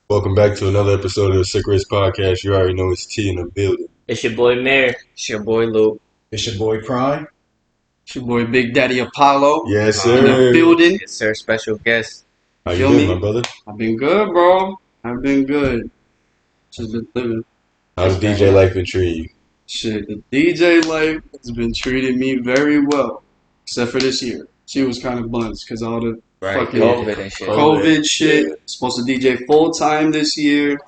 Welcome back to another episode of the Sickerest podcast. You already know it's T in the building. It's your boy Mayor. It's your boy Luke. It's your boy Prime. It's your boy Big Daddy Apollo. Yes, In the sir. building. It's our special guest. How you Feel doing, me? my brother? I've been good, bro. I've been good. Just been living. How's DJ life been treating you? Shit, the DJ life has been treating me very well. Except for this year. She was kind of blunt because all the Right, fucking COVID and shit. COVID shit. Yeah. Supposed to DJ full time this year.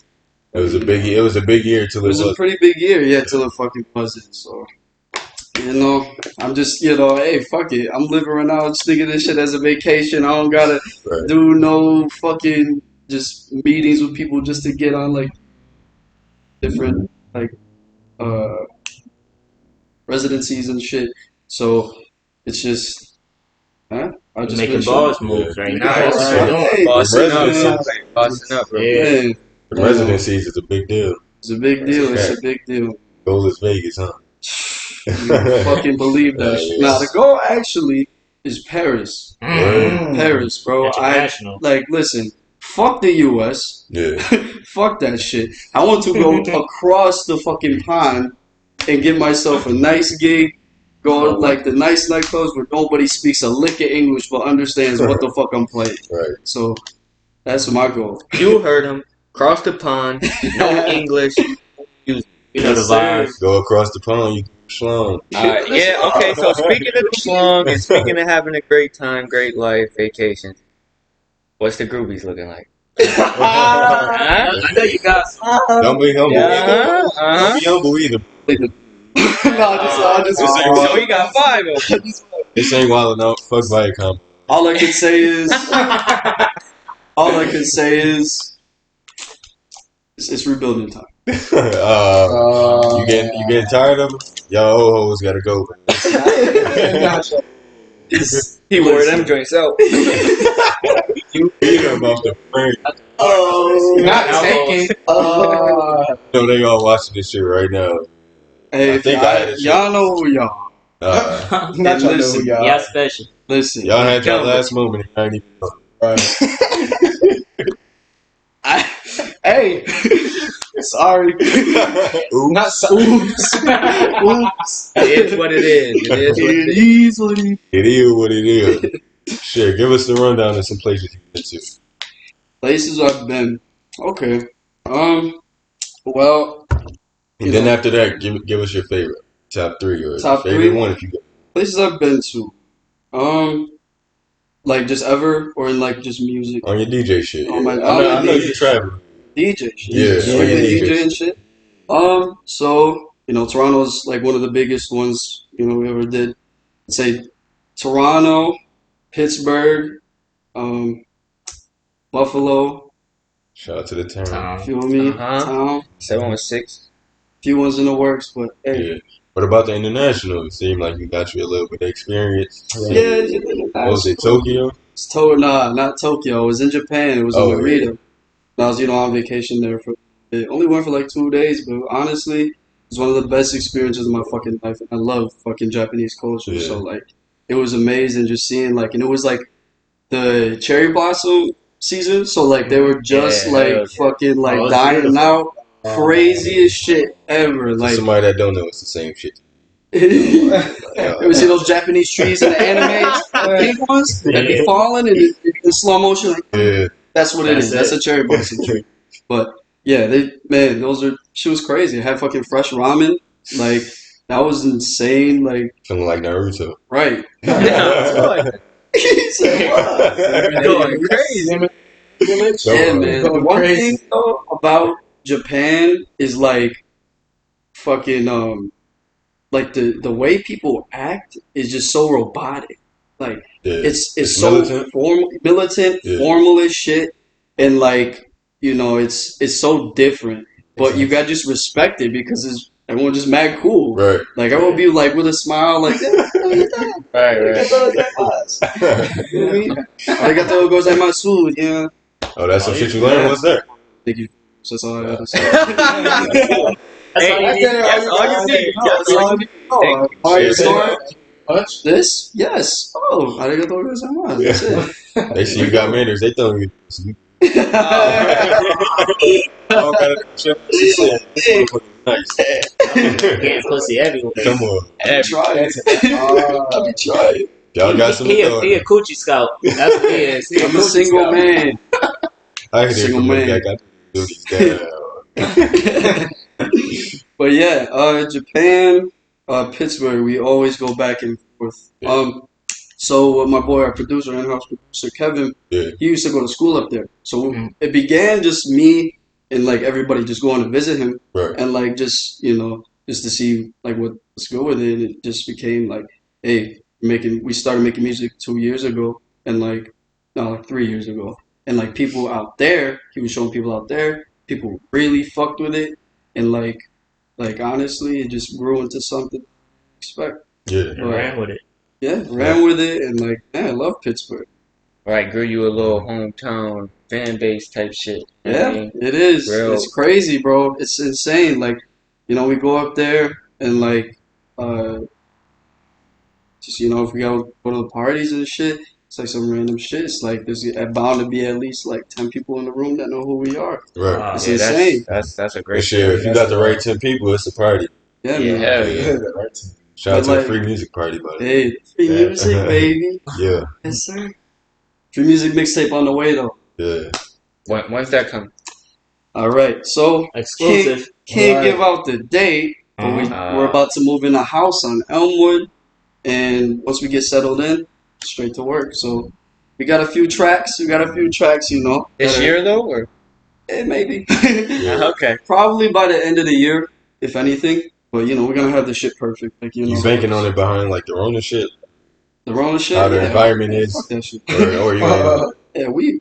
It was a big year till It was a pretty big year, yeah, till it fucking wasn't. So, I'm just, hey, fuck it. I'm living right now, just thinking this shit as a vacation. I don't gotta Right. do no fucking just meetings with people just to get on like different residencies and shit. So it's just, I just Making been balls chilling. moves right Yeah. now. That's what Right. we're doing. Hey, Bossing up, residency. bossing up, bro. Yeah, The residencies is a big deal. it's a big deal. It's a big deal. Goal is Vegas, huh? You fucking believe that shit. Yeah. Now the goal actually is Paris. Paris, bro. International. Listen, fuck the US. Yeah. Fuck that shit. I want to go across the fucking pond and get myself a nice gig. Go like the nice nightclubs where nobody speaks a lick of English but understands what the fuck I'm playing. Right. So that's my goal. You heard him. Cross the pond. No English. You know the vibes. Go across the pond, you can schlong. Yeah, okay, so speaking of the slung and speaking of having a great time, great life, vacations, what's the Groupies looking like? I know you got some. Don't be humble. Uh-huh, Don't uh-huh. be humble either. I just So we got five of them. This ain't wildin' out. Fuck Viacom. all I can say is it's rebuilding time. You getting tired of them? Y'all ho-hos gotta go. He wore them joints out. You beat them off the frame. Not taking. No, they all watching this shit right now. Hey, I think I had a y'all know who y'all Uh, Not y'all know listen, who y'all. Yeah, special. listen. y'all had your last moment. And I ain't even know. Hey, sorry. Oops. Not so. Oops. Oops. It is what it is. It is what it It is. is what it is. It is what it is. Shit, give us the rundown of some places you've been to. Places I've been. Okay. Well, And then after that, give us your favorite. Top three or Top favorite three? one if you got. places I've been to. Like just ever or in like just music. On your DJ shit. Oh my- I know DJ you travel. DJ shit. Yeah, Like yeah, the DJ. DJ and shit. So, Toronto's like one of the biggest ones, we ever did. I'd say Toronto, Pittsburgh, Buffalo, Shout out to the town. feel me? Uh-huh. Town. 716. Few ones in the works, but hey. Yeah. What about the international? It seemed like you got you a little bit of experience. Yeah, What was it, Tokyo? It's not Tokyo. It was in Japan. It was in Oh, Narita. I was, on vacation there for a bit. Only went for like 2 days, but honestly, it was one of the best experiences of my fucking life. I love fucking Japanese culture, Yeah. so like, it was amazing just seeing like, and it was like the cherry blossom season, so like they were just Yeah, like hell yeah. fucking like Oh, it's dying beautiful. out, craziest shit ever. For Like, somebody that don't know, it's the same shit. ever see those Japanese trees in the animes, the pink ones that be falling in slow motion? Like, Yeah. that's what it is. That's That's a cherry blossom tree. But yeah, she was crazy. I had fucking fresh ramen. Like, that was insane. Like, Feeling like Naruto. right. Yeah, He said, what? going crazy. Yeah, man. The one thing though about Japan is like fucking like the way people act is just so robotic. Like, Yeah. it's so militant. militant, Yeah. formal as shit, and like it's so different. But you gotta just respect it because everyone just mad cool. Right. Like, everyone be like with a smile, like, Right. arigatou gozaimasu, yeah. Oh, that's some shit you learned? What's that? Thank you. So that's all I gotta say. That's all you need. That's all I need. Thank All right, Yeah. so Much? this? Yes. Oh, arigatou gozaimasu. That's it. They see you got manners. They throw you don't gotta shit. She said, "This motherfucker nice." Getting pussy everywhere. Come on, I be trying. I be trying. y'all got some. He a coochie scout. That's what he is. He I'm a coochie single scout. man. I can hear Single from the man. back. I do these down. But yeah, Japan, Pittsburgh, we always go back and forth. Yeah. So my boy, our producer, in-house producer Kevin, Yeah. he used to go to school up there. So Mhm. it began just me and like everybody just going to visit him, Right. and like just just to see like what's good with it. And it just became like, hey, we started making music 2 years ago, and like 3 years ago, and like people out there, he was showing people out there, people really fucked with it, and like honestly, it just grew into something I expect. Yeah. And ran with it. Yeah, ran with it, and like, man, I love Pittsburgh. Right, grew you a little hometown fan base type shit. You know what I Yeah, mean? it is. Real. It's crazy, bro. It's insane. Like, we go up there and like, just if we go to the parties and shit, it's like some random shit. It's like there's bound to be at least like 10 people in the room that know who we are. Right. It's Yeah, insane. that's a For great sure. If you got the right 10 people, it's a party. Yeah, Yeah, man. hell yeah. Shout out But, to the like, Free Music Party, by the way. Hey, free Yeah. music, baby. Yeah. Yes, sir. Free music mixtape on the way though. Yeah. When's that coming? All right, so Exclusive. can't Right. give out the date, but we're about to move in a house on Elmwood, and once we get settled in, straight to work. So we got a few tracks. This That year though, or maybe. okay. Probably by the end of the year, if anything. But we're gonna have the shit perfect. Like You banking on it behind like the Rona shit? the Rona shit. How the yeah. environment Yeah, is? fuck that shit. Or you gonna, Yeah, we're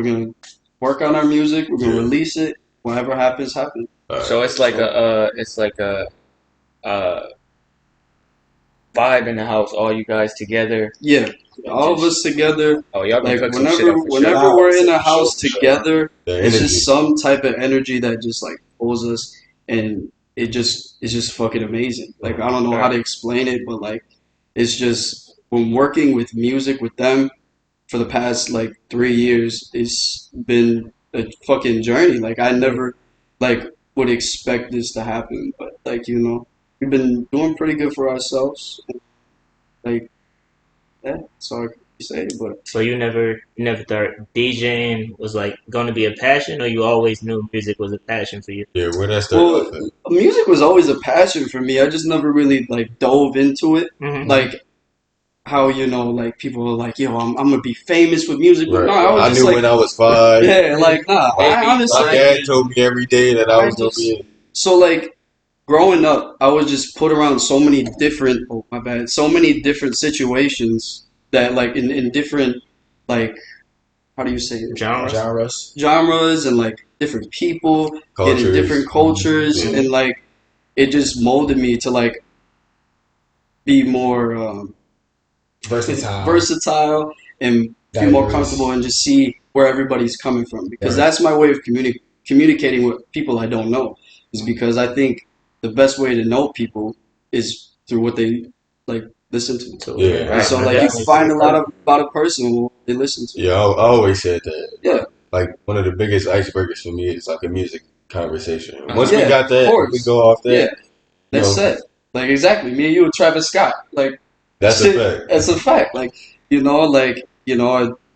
gonna work on our music. We're gonna release it. Whatever happens, happens. So it's like a vibe in the house, all you guys together. Yeah, all of us together. Oh, y'all can Like cook some shit up for whenever sure. we're in a house together, the it's energy. just some type of energy that just like pulls us, and it's just fucking amazing. Like I don't know how to explain it, but like it's just when working with music with them for the past like 3 years, it's been a fucking journey. Like I never like would expect this to happen, but like we've been doing pretty good for ourselves. Like that's all I can say. But So you never thought DJing was like going to be a passion, or you always knew music was a passion for you? Yeah, where that started off at? music was always a passion for me. I just never really like dove into it. Mm-hmm. Like how like people are like, yo, I'm gonna be famous with music. But Right. no, I was I just knew like, when I was 5. yeah, like nah. I honestly, My dad told me every day that I was gonna be in. so like growing up, I was just put around so many different so many different situations that like in different like how do you say it? Genres and like different people and in different cultures Yeah. and like it just molded me to like be more versatile and feel more comfortable and just see where everybody's coming from because that's my way of communicating with people I don't know is because I think the best way to know people is through what they like listen to. Yeah. And so like you can find a lot about a person who they listen to. Yeah, I always said that. Yeah. Like one of the biggest icebreakers for me is like a music conversation. Uh-huh. Once we Yeah, got that, of course. we go off that. Yeah. That's it. Like exactly. Me and you with Travis Scott. Like That's a fact. That's a fact. Like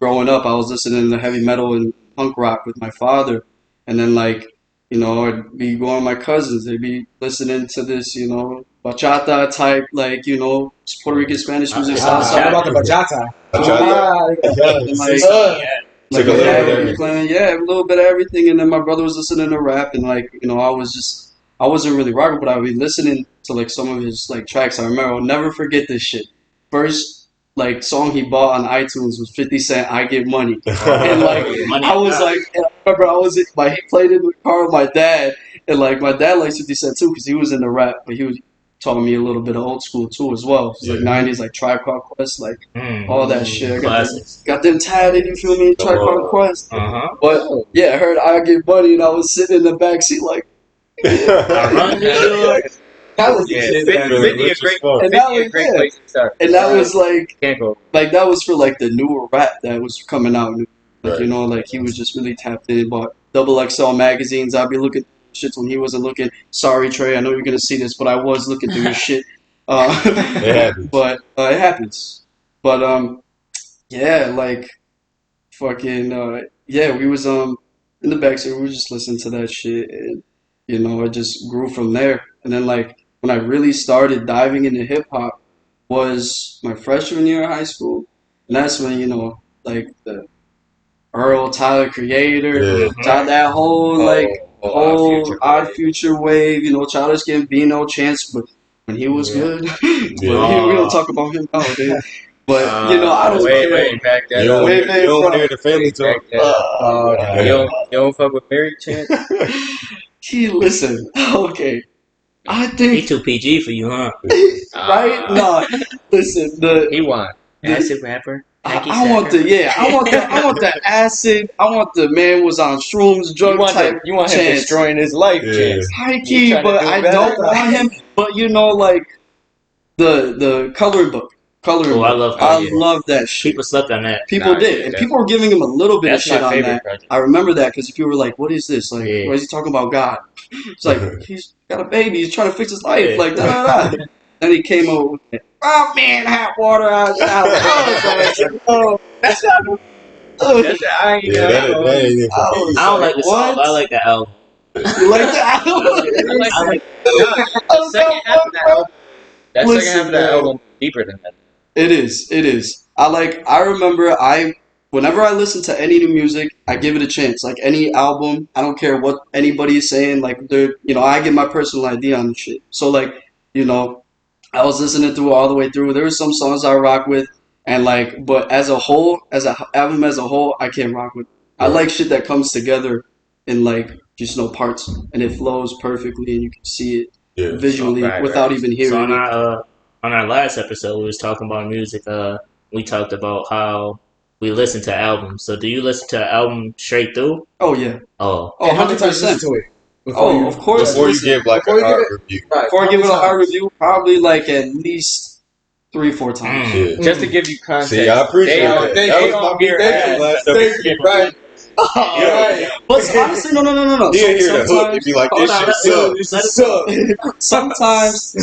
growing up, I was listening to heavy metal and punk rock with my father, and then like I'd be going with my cousins. They'd be listening to this bachata type like Puerto Rican Spanish music. Salsa. about the bachata. And, like, Took a little bit of everything. playing, a little bit of everything, and then my brother was listening to rap, and like I wasn't really rocking, but I would be listening to like some of his like tracks. I remember I'll never forget this shit. First like song he bought on iTunes was 50 Cent, "I Get Money," and like I was like, and I remember he played it in the car with my dad, and like my dad likes 50 Cent too because he was in the rap, but he was taught me a little bit of old school too as well. It's like 90s, like Tribe Called Quest, like all that shit. I got them tatted, you feel me? Tribe Called Quest. Uh-huh. But yeah, I heard "I Get Money" and I was sitting in the backseat like. That was a great place to start. And that was like Can't go. that was for like the newer rap that was coming out. Like, you know, like he was just really tapped in. Bought double XL magazines. I'd be looking shit when he wasn't looking. Sorry, Trey, I know you're gonna see this, but I was looking through your shit. It happens. But it happens. But yeah, like fucking yeah, we was in the backseat. We were just listening to that shit, and you know, it just grew from there. And then like when I really started diving into hip hop was my freshman year of high school, and that's when, you know, like the Earl Tyler Creator, Yeah. that whole like whole Odd Odd Future wave, you know, Childish Gambino, Chance, but when he was good, but we don't talk about him nowadays. But you know, I don't care. Wait, back that You up. don't, Wait, you don't hear the family talk. You don't fuck with Mary Chance? He listen, okay. I He think too PG for you, huh? right? No, listen, He want acid rapper. I want the acid. I want the man was on shrooms, drug type. You want him Chance. destroying his life, Yeah. Chance. High You key, trying to but do I better? don't want him. But you know, like the coloring book. Oh, I love I that. love that shit. People slept on that. People Nah, did, yeah, and people were giving him a little bit of That's shit my on favorite that. project. I remember that because people were like, "What is this? Like, Yeah. why is he talking about God?" It's like he's got a baby. He's trying to fix his life. Yeah. Like, da da da. Then he came over with it. Oh man, hot water outside. Oh, that's not. That's I ain't Yeah, that ain't it for me. I don't like the song, but I like the album. You like that? I like The second half of that album. That Listen, second half of that man. album deeper than that. It is. It is. I remember whenever I listen to any new music, I give it a chance. Like any album, I don't care what anybody is saying. Like you know, I get my personal idea on the shit. So like, you know, I was listening through all the way through. There were some songs I rock with, and like, but as a whole, as an album as a whole, I can't rock with. I Right. like shit that comes together in like just no parts, and it flows perfectly, and you can see it Yeah. visually Right, without right. even So hearing it. on our last episode, we was talking about music. We talked about how we listen to albums. So do you listen to an album straight through? Oh yeah. Oh, Oh, How many times 100%. listen to it? Oh, of course. Before you Listen, give like Before a you give hard it- review. Right. Before I give it a hard How many review, probably like at least 3-4 times. Mm. Yeah. Just to give you context. See, I appreciate they that. they That was on my big your thing ass. last Thank you. Right. Yeah. But honestly, no. You didn't hear the hook. It'd be like, this Hold on, shit sucks. sometimes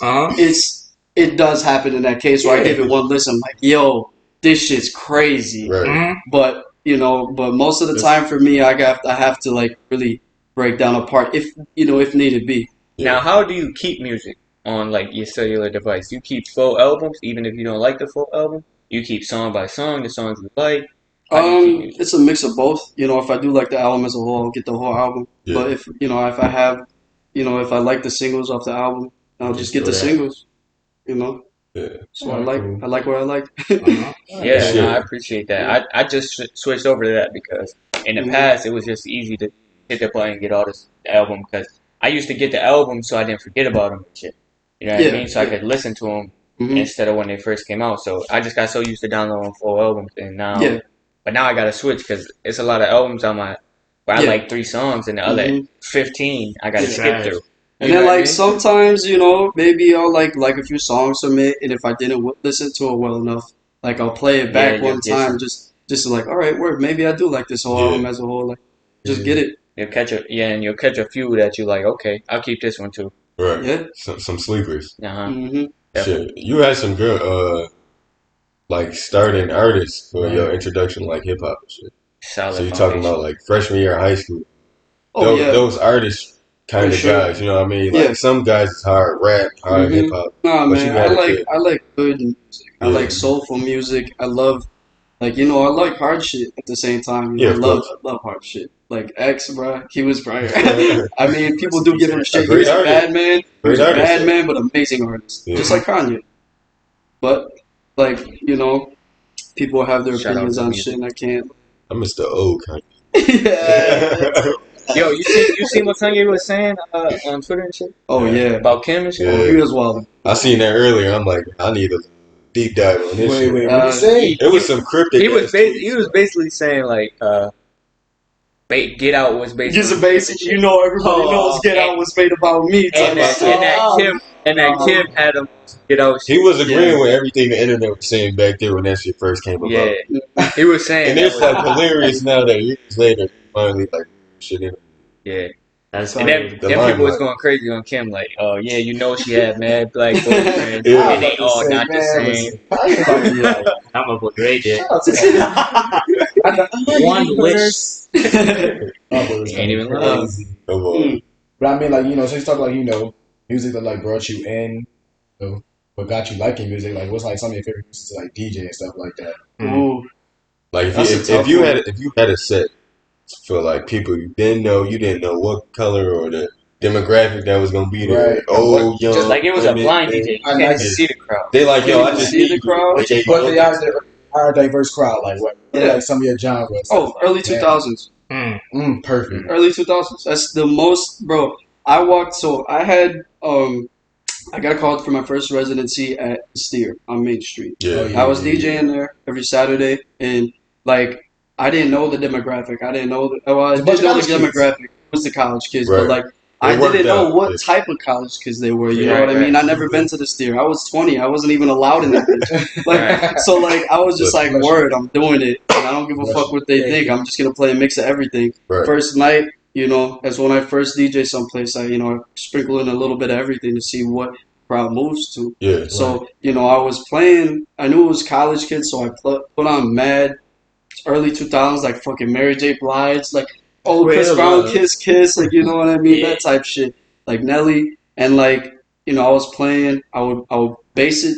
Uh-huh. it does happen in that case where I give it one listen, like, yo, this shit's crazy. Right. Mhm. But you know, most of the time for me, I have to like really break down a part if needed be. Now, how do you keep music on like your cellular device? You keep full albums, even if you don't like the full album. You keep song by song, the songs you like. How do you keep music? It's a mix of both. You know, if I do like the album as a whole, I'll get the whole album. Yeah. But if I like the singles off the album, I'll just get the do that. singles. You know. Yeah. So I like what I like. Uh-huh. Yeah, Shit. no, I appreciate that. I just switched over to that because in the Mhm. past it was just easy to hit the button and get all this album because I used to get the album so I didn't forget about them and shit. You know what I Yeah, mean? So I yeah. could listen to them Mhm. instead of when they first came out. So I just got so used to downloading full albums, and now, Yeah. but now I got to switch because it's a lot of albums on my where I Yeah. like 3 songs and the other Mhm. 15 I got to Yeah. skip through. And You then know what I like mean? sometimes, you know, maybe I'll like a few songs from it, and if I didn't listen to it well enough, like I'll play it back Yeah, one yeah, time, just to like, all right, word, maybe I do like this whole Yeah. album as a whole, like just get it. You'll catch and you'll catch a few that you like. Okay, I'll keep this one too. Right. Yeah. Some sleepers. Uh-huh. hmm Shit. You had some good like starting artists for your introduction like hip hop and shit. Solid. So you talking foundation. about like freshman year of high school. Oh yeah. Those artists kind For of sure. guys, you know what I mean? Like Yeah. some guys is hard rap, hard Mhm. hip hop. Nah, But you man, had it, I like good music. I Yeah. like soulful music. I love, like, you know, I like hard shit at the same time. You Yeah, know, of I course. love hard shit. Like X, bruh, he was right. I mean, people do give him shit. He great was a artist. bad man. He Great was a artist, bad though. man, but amazing artist. Yeah. Just like Kanye. But, like, you know, people have their Shout out opinions to on music. shit, and I can't. I miss the old kind. Yeah. Yo, you seen what Kanye was saying on Twitter and shit Oh, yeah. about Kim and shit? Yeah. He was wild. I seen that earlier. I'm like, I need a deep dive on this shit. Wait, what Uh, you say? It was some cryptic. He was ass tweets. he was basically saying like Get Out was basically Just a basic, you know, everybody knows Get Out was made about me. and type that shit. Kim had him Get Out. He was agreeing Yeah. with everything the internet was saying back there when that shit first came about. Yeah, He was saying And that it's like hilarious now that years later, finally like shit in. yeah. That's And crazy. The then people was limelight. going crazy on Kim, like, oh yeah, you know she had mad black boyfriends, Yeah. and they all not the same. Fuck yeah. I'm a boy Ray did. Shout out to that. One wish. Ain't even lying. Crazy. Come on. But I mean, like, so you talk like, music that like brought you in, what got you liking music. Like, what's like some of your favorite music to like DJ and stuff like that? Ooh, Like That's a if tough you one. had a set for like people you didn't know what color or the demographic that was gonna be there. Right. Old, young, Just like it was a women, blind men. DJ, you I can't even nice. see the crowd. They like, yo, Can't I even just see need the you. crowd. But they But they look- are a diverse crowd. Like, what Yeah. like some of your genres? Oh, early 2000s. Perfect. Early 2000s. That's the most, bro. I got a call for my first residency at Steer on Main Street. Yeah. Oh, yeah. I was DJing there every Saturday, and like I didn't know the demographic. I didn't know I It's a bunch did know the of college kids. demographic. It was the college kids, Right. but like I It worked didn't know out, what yeah. type of college kids they were. You know Right, what I mean? right. I never been to the Steer. I was 20. I wasn't even allowed in that bitch. Like so, like I was just like, word, I'm doing it, and I don't give a fuck what they think. I'm just gonna play a mix of everything. Right. First night, as when I first DJ someplace, I sprinkle in a little bit of everything to see what crowd moves to. Yeah. So, I was playing, I knew it was college kids, so I put on mad early 2000s, like fucking Mary J. Blige, like, oh, Chris Real Brown, love. Kiss Kiss, like, you know what I mean? Yeah. That type shit. Like Nelly. And like, I was playing, I would base it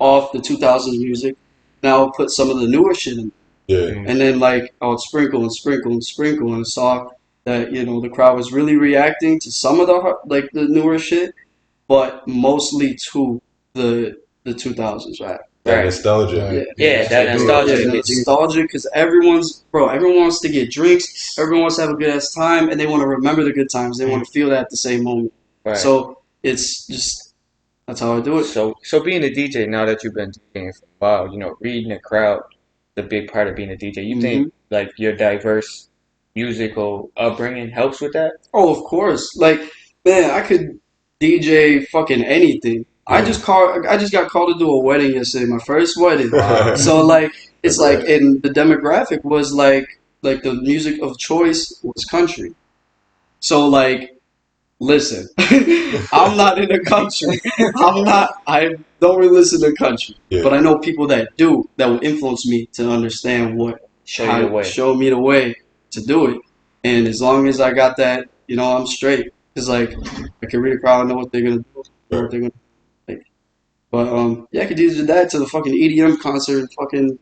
off the 2000s music. And I would put some of the newer shit in. Yeah. And then like, I would sprinkle and sprinkle and sprinkle and saw that, the crowd was really reacting to some of the newer shit, but mostly to the 2000s rap. That Right. nostalgia. Yeah, that nostalgia. Yeah, nostalgia, because everyone wants to get drinks, everyone wants to have a good ass time, and they want to remember the good times. They want to feel that at the same moment. Right. So it's just that's how I do it. So being a DJ, now that you've been DJing for a while, reading the crowd, the big part of being a DJ. You think like your diverse musical upbringing helps with that? Oh, of course. Like, man, I could DJ fucking anything. I just got called to do a wedding yesterday, my first wedding. So like it's like, and the demographic was like the music of choice was country. So like, listen, I'm not in the country. I don't really listen to country, but I know people that do, that will influence me to understand show me the way to do it. And as long as I got that, I'm straight. It's like I can read a crowd, I know what they're gonna do, know what they're gonna like. But I could do that to the fucking EDM concert, fucking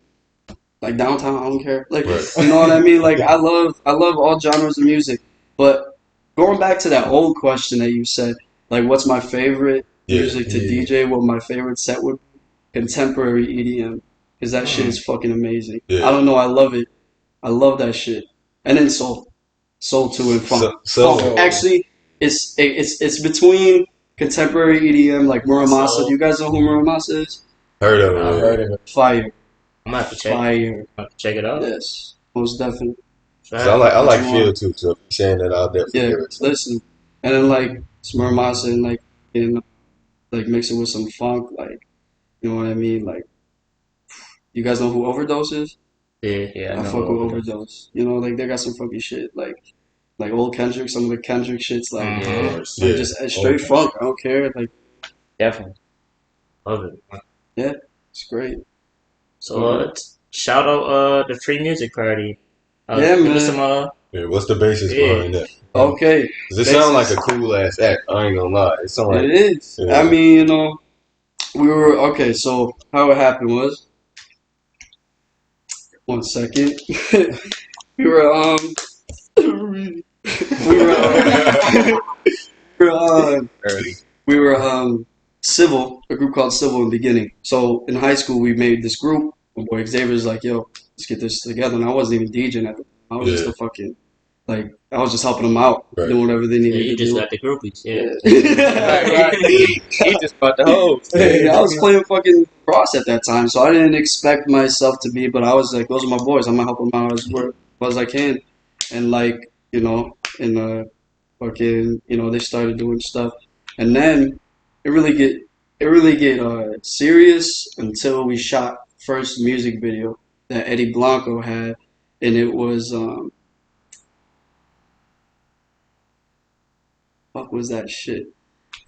like downtown. I don't care. Like, you know what I mean? Like, I love all genres of music. But going back to that old question that you said, like, what's my favorite music to DJ? What my favorite set would be? Contemporary EDM, because that shit is fucking amazing. I don't know, I love it. I love that shit. And then soul too, and funk. Funk. Actually, it's between contemporary EDM, like Muramasa. Do you guys know who Muramasa is? Heard of it. Fire. I'm gonna have to check. Fire. Check it out. Yes, most definitely. So I like feel too. So if you're saying that, I'll definitely Yeah, hear it. listen, and then like it's Muramasa and like mix it with some funk, like, you know what I mean? Like, you guys know who Overdose is? Yeah. I fuck with Overdose. Like they got some funky shit, like old Kendrick. Some of the Kendrick shit's like, just straight funk. I don't care. Like, Definitely. Love it. yeah, it's great. So shout out the Free Music Party. Yeah, give man. us some, What's the basis behind that? Okay. Cause it sounds like a cool ass act. I ain't gonna lie. It sounds like It is. Yeah. I mean, we were okay. So how it happened was, 1 second, we were we were Civil, a group called Civil in the beginning. So in high school, we made this group. My boy Xavier's like, yo, let's get this together. And I wasn't even DJing at the time. I was just a fucking, like, I was just helping them out, doing whatever they needed to you do. just got the groupies, He just bought the hose. I was playing fucking cross at that time, so I didn't expect myself to be, but I was like, those are my boys. I'm gonna help them out as well as I can. And like, fucking, they started doing stuff, and then it really get serious until we shot first music video. that Eddy Blanco had, and it was fuck was that shit?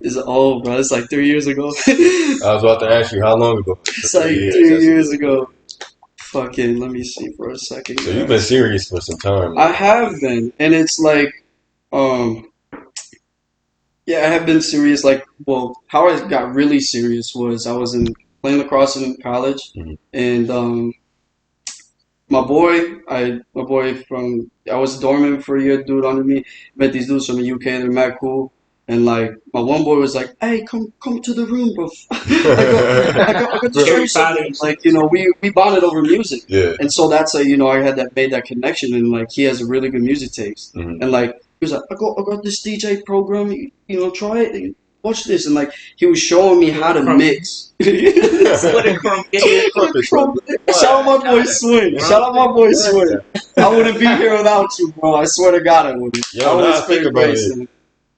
It's old, bro. It's like 3 years ago. I was about to ask you how long ago. It's like 3 years ago. Fucking, let me see for a second. So you've been serious for some time. I have been, and it's like, um, yeah, I have been serious. Like, well, how I got really serious was I was in playing lacrosse in college, and my boy from I was dormant for a year, dude under me. Met these dudes from the UK. They're mad cool. And like my one boy was like, "Hey, come to the room, bro. I got to show you something." Like we bonded over music, and so that's I had made that connection, and like he has a really good music taste, and like he was like, I got this DJ program, try it, watch this, and like he was showing me how to mix. Shout out my boy Swing. Shout out my boy Swing. I wouldn't be here without you, bro. I swear to God, I wouldn't. Yo, now I think about it.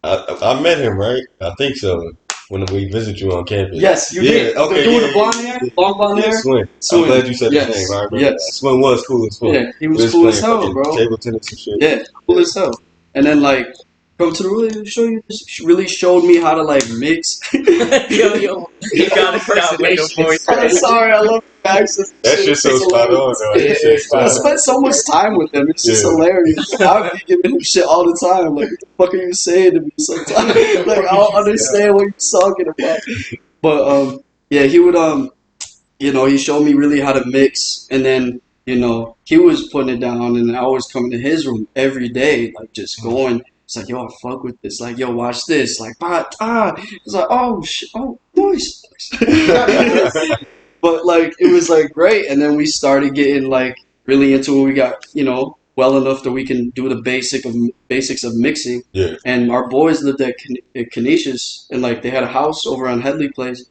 I met him, right? I think so. When we visit you on campus. Yes, you did. Okay, doing the blonde hair, long blonde hair. Swing. I'm glad you said his name. I remember. Yes. Swing was cool as fuck. Yeah, he was cool as hell, bro. Table tennis and shit. Yeah, cool as hell. And then like come to the room, really showed me how to like mix. yo, you gotta stop with the voice. I'm sorry, I love the accent. That's just so spot on, though. I spent so much time with them. It's just hilarious. I'd be giving him shit all the time. Like, what the fuck are you saying to me sometimes? Like, I don't understand what you're talking about. But, yeah, he would, he showed me really how to mix. And then, he was putting it down. And I was coming to his room every day, like, just going. It's like, yo, I fuck with this. Like, yo, watch this. Like, It's like, oh, shit. Oh, nice. But like it was like great, and then we started getting like really into it. We got well enough that we can do the basics of mixing. Yeah. And our boys lived at Canisius, and like they had a house over on Headley Place,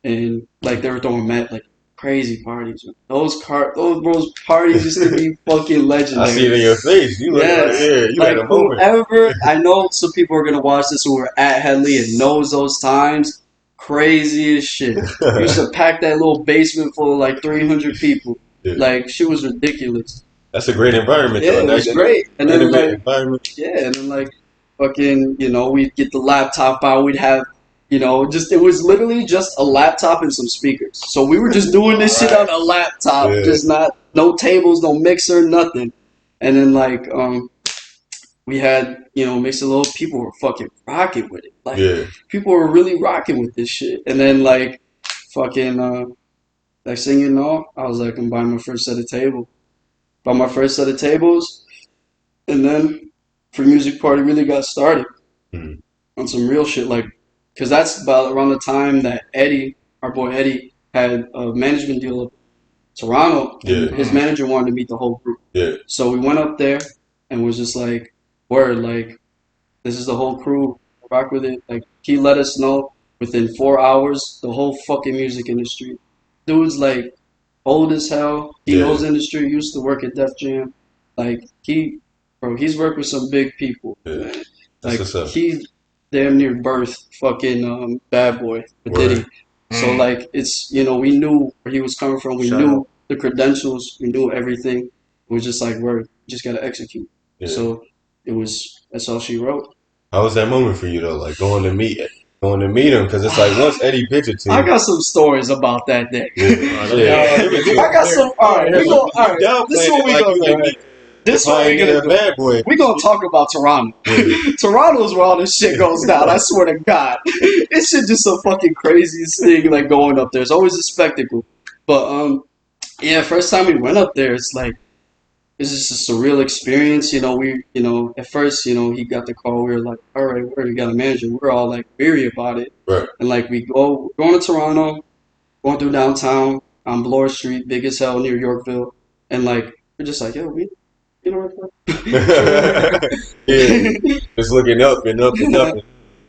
and like they were throwing like crazy parties. Those parties used to be fucking legendary. I see it in your face. You look you had a moment. Whoever I know, some people are gonna watch this who were at Headley and knows those times. Crazy as shit. Used to pack that little basement full of like 300 people. Yeah. Like shit was ridiculous. That's a great environment. Yeah, though. it was great. And then like, environment. Yeah, and then like fucking, we'd get the laptop out. We'd have, it was literally just a laptop and some speakers. So we were just doing this shit on a laptop, just no tables, no mixer, nothing. And then like we had, mixed a little. People were fucking rocking with it. Like, people were really rocking with this shit. And then, like, fucking, next thing you know, I was like, I'm buying my first set of tables. Bought my first set of tables. And then, FreeMusicParty really got started on some real shit. Like, because that's about around the time that our boy Eddy, had a management deal in Toronto. And his manager wanted to meet the whole group. Yeah. So we went up there and was just like, word, like, this is the whole crew, rock with it. Like, he let us know within 4 hours, the whole fucking music industry. Dude's like old as hell. He knows the industry, used to work at Def Jam. Like, he's worked with some big people. Yeah. Like, he damn near birthed fucking Bad Boy with Diddy. So, like, it's, we knew where he was coming from. We knew the credentials. We knew everything. It was just like, word, just got to execute. Yeah. So, that's all she wrote. How was that moment for you though? Like going to meet him, because it's like once Eddy pictured to you. I got some stories about that day. I got some. All right, this is what we gonna do. This is what we gonna do. Bad boy. We gonna talk about Toronto. Toronto's where all this shit goes down. I swear to God, it's just a fucking craziest thing. Like going up there, it's always a spectacle. But first time we went up there, it's like. It's just a surreal experience, at first, he got the call, we were like, all right, we got a manager. We're all like weary about it. Right. And like we're going to Toronto, going through downtown on Bloor Street, big as hell near Yorkville. And like, we're just like, yo, just looking up and up and up.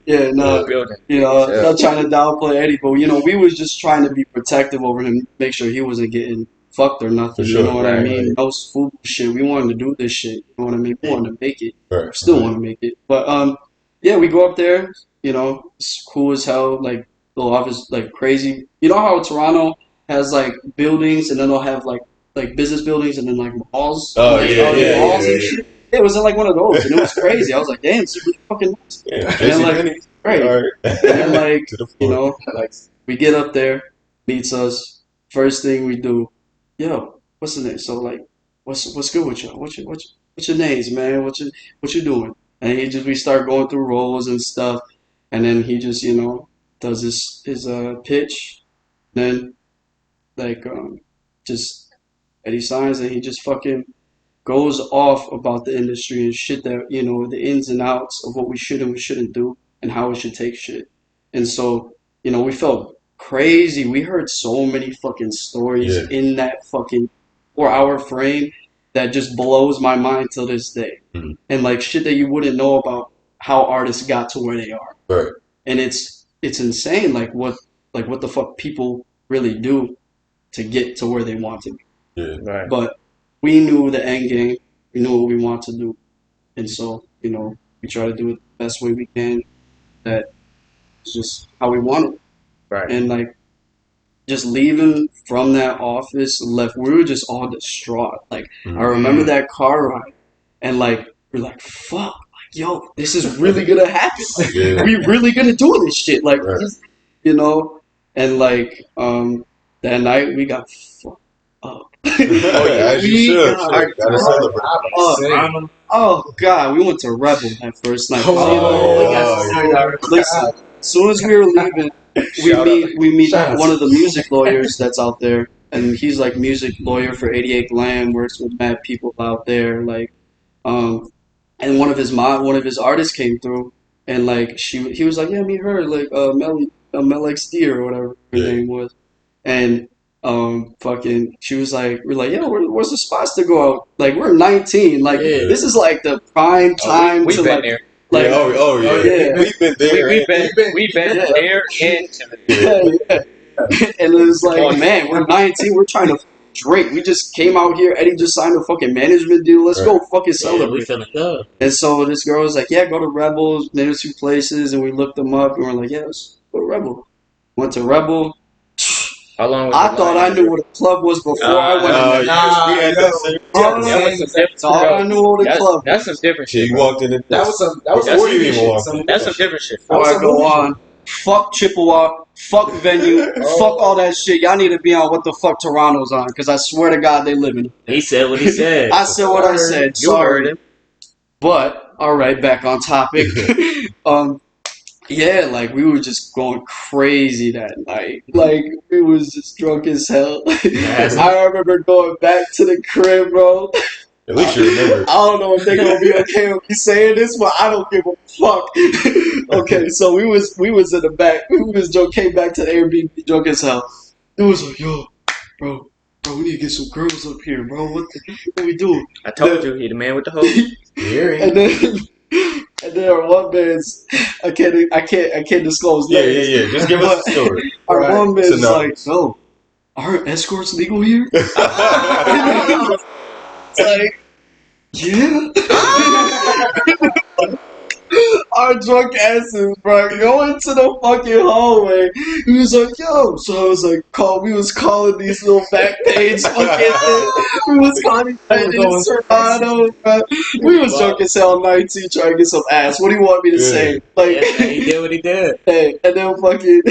Yeah, no, not trying to downplay Eddy, but we was just trying to be protective over him, make sure he wasn't getting fucked or nothing. Sure. You know what I mean? Right. No fool shit. We wanted to do this shit. You know what I mean? We wanted to make it. Right. Still want to make it. But we go up there. It's cool as hell. Like the office, like crazy. You know how Toronto has like buildings and then they'll have like like business buildings and then like malls. Oh, like, yeah, yeah, malls yeah, and yeah. shit. It was in like one of those, and it was crazy. I was like, damn, it's really fucking nice. Yeah, And then, like, JCPenney. right. All right. And then, like, To the you floor. know, like we get up there, meets us. First thing we do, yo, what's the name? So like, what's good with y'all? What's your names, man? What you doing? And we start going through roles and stuff, and then he just does his pitch, then like just Eddie signs and he just fucking goes off about the industry and shit that the ins and outs of what we should and we shouldn't do and how we should take shit. And so we felt crazy. We heard so many fucking stories Yeah. in that fucking 4 hour frame that just blows my mind till this day. Mhm. And like shit that you wouldn't know about how artists got to where they are. Right. And it's insane like what the fuck people really do to get to where they want to be. Yeah. Right. But we knew the end game. We knew what we want to do. And so, we try to do it the best way we can. That is just how we want it. Right. And like just leaving from that office, we were just all distraught. Like I remember that car ride and like we're like, fuck, like yo, this is really gonna happen. Like Yeah. we really gonna do this shit. Like Right. and like that night we got fucked up. As you We should. got Gotta celebrate. fucked. Oh god, we went to Rebel that first night. Oh, Listen, as soon as we were leaving, we meet one of the music lawyers that's out there, and he's like music lawyer for 88 Glam, works with mad people out there, like, and one of his artists came through, and like he was like, yeah, meet her, like Mel XD or whatever her Yeah. name was, and fucking she was like, we're like, yo, where's the spots to go out? Like we're 19, like Yeah. this is like the prime time We've to been like. there. Like, yeah. Oh, yeah. yeah. We've been there. We've been Yeah. there and to the yeah. And it was like, man, we're 19, we're trying to drink. We just came out here. Eddie just signed a fucking management deal. Let's go fucking Yeah, we celebrate. feeling good. And so this girl was like, yeah, go to Rebels. There's 2 places, and we looked them up, and we're like, yeah, let's go to Rebel. Went to Rebel. How long was I the thought line? I knew what a club was before I went in there. We had that same. That was some different Thought I knew what a club was. That's some different She shit. bro. walked in the That was some That's before you movie even shit, walked some in. That's some different shit. Before I go on, fuck Chippewa, fuck venue, fuck all that shit. Y'all need to be on what the fuck Toronto's on, because I swear to God they live in it. He said what he said. I said what I said. You heard Sorry. him. But all right, back on topic. Yeah, like we were just going crazy that night. Like we was just drunk as hell. I remember going back to the crib, bro. At least you remember. I don't know if they're gonna be okay with me saying this, but I don't give a fuck. Okay, so we was in the back. Came back to the Airbnb drunk as hell. It was like, yo, bro, we need to get some girls up here, bro. What we doing? I told you, he the man with the hose. And then our one man's I can't disclose Yeah, names. yeah, yeah. Just give us the story. Our Right. one man's Synopsis. like, no, are escorts legal here? It's like, yeah. Our drunk asses, bro, going to the fucking hallway. He was like, yo. So I was like, we was calling these little back page fucking we was calling these back page Toronto, bro. We was drunk as hell 19 trying to get some ass. What do you want me to say? Like, Yeah, he did what he did. hey, and then fucking.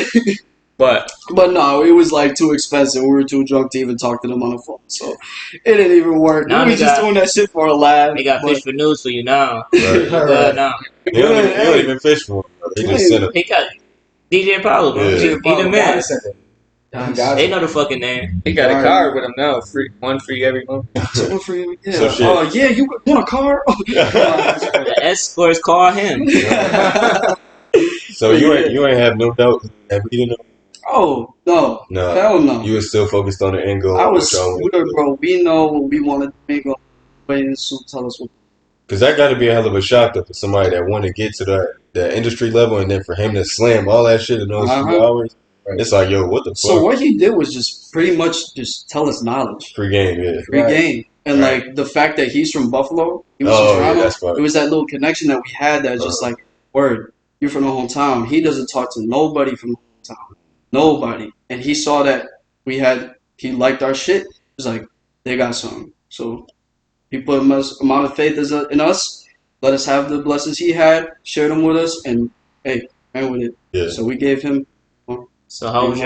But But no, it was like too expensive. We were too drunk to even talk to them on the phone, so it didn't even work. Now we were they just got- doing that shit for a laugh. He got but- fish for news for you now. Right. You good now. You don't even fish for him. They just sent him. He got DJ Paulo, bro. Yeah. He the man. Guys, They know the fucking name. he got a card with him now. One free every month. Someone for you, yeah. So shit. Oh yeah, you want a car? The escorts call him. So you ain't have no doubt. Have you know? Oh no, No. hell no. You were still focused on the end goal. I was good, bro. We know what we wanted to make. Wait and soon tell us what. Because that got to be a hell of a shock though, for somebody that want to get to that industry level, and then for him to slam all that shit in those few hours. Right. It's like, yo, what the fuck? So what he did was just pretty much just tell us knowledge, Free game, yeah. free Right. game, and Right. like the fact that he's from Buffalo, he was Oh, from yeah, Toronto. that's fine. It was that little connection that we had that just like, word, you're from the hometown. He doesn't talk to nobody from the hometown, nobody, and he saw that he liked our shit. He was like, they got something. So he put a amount of faith in us, let us have the blessings he had, shared them with us, and hey, ran with it. Yeah. So we gave him. So how was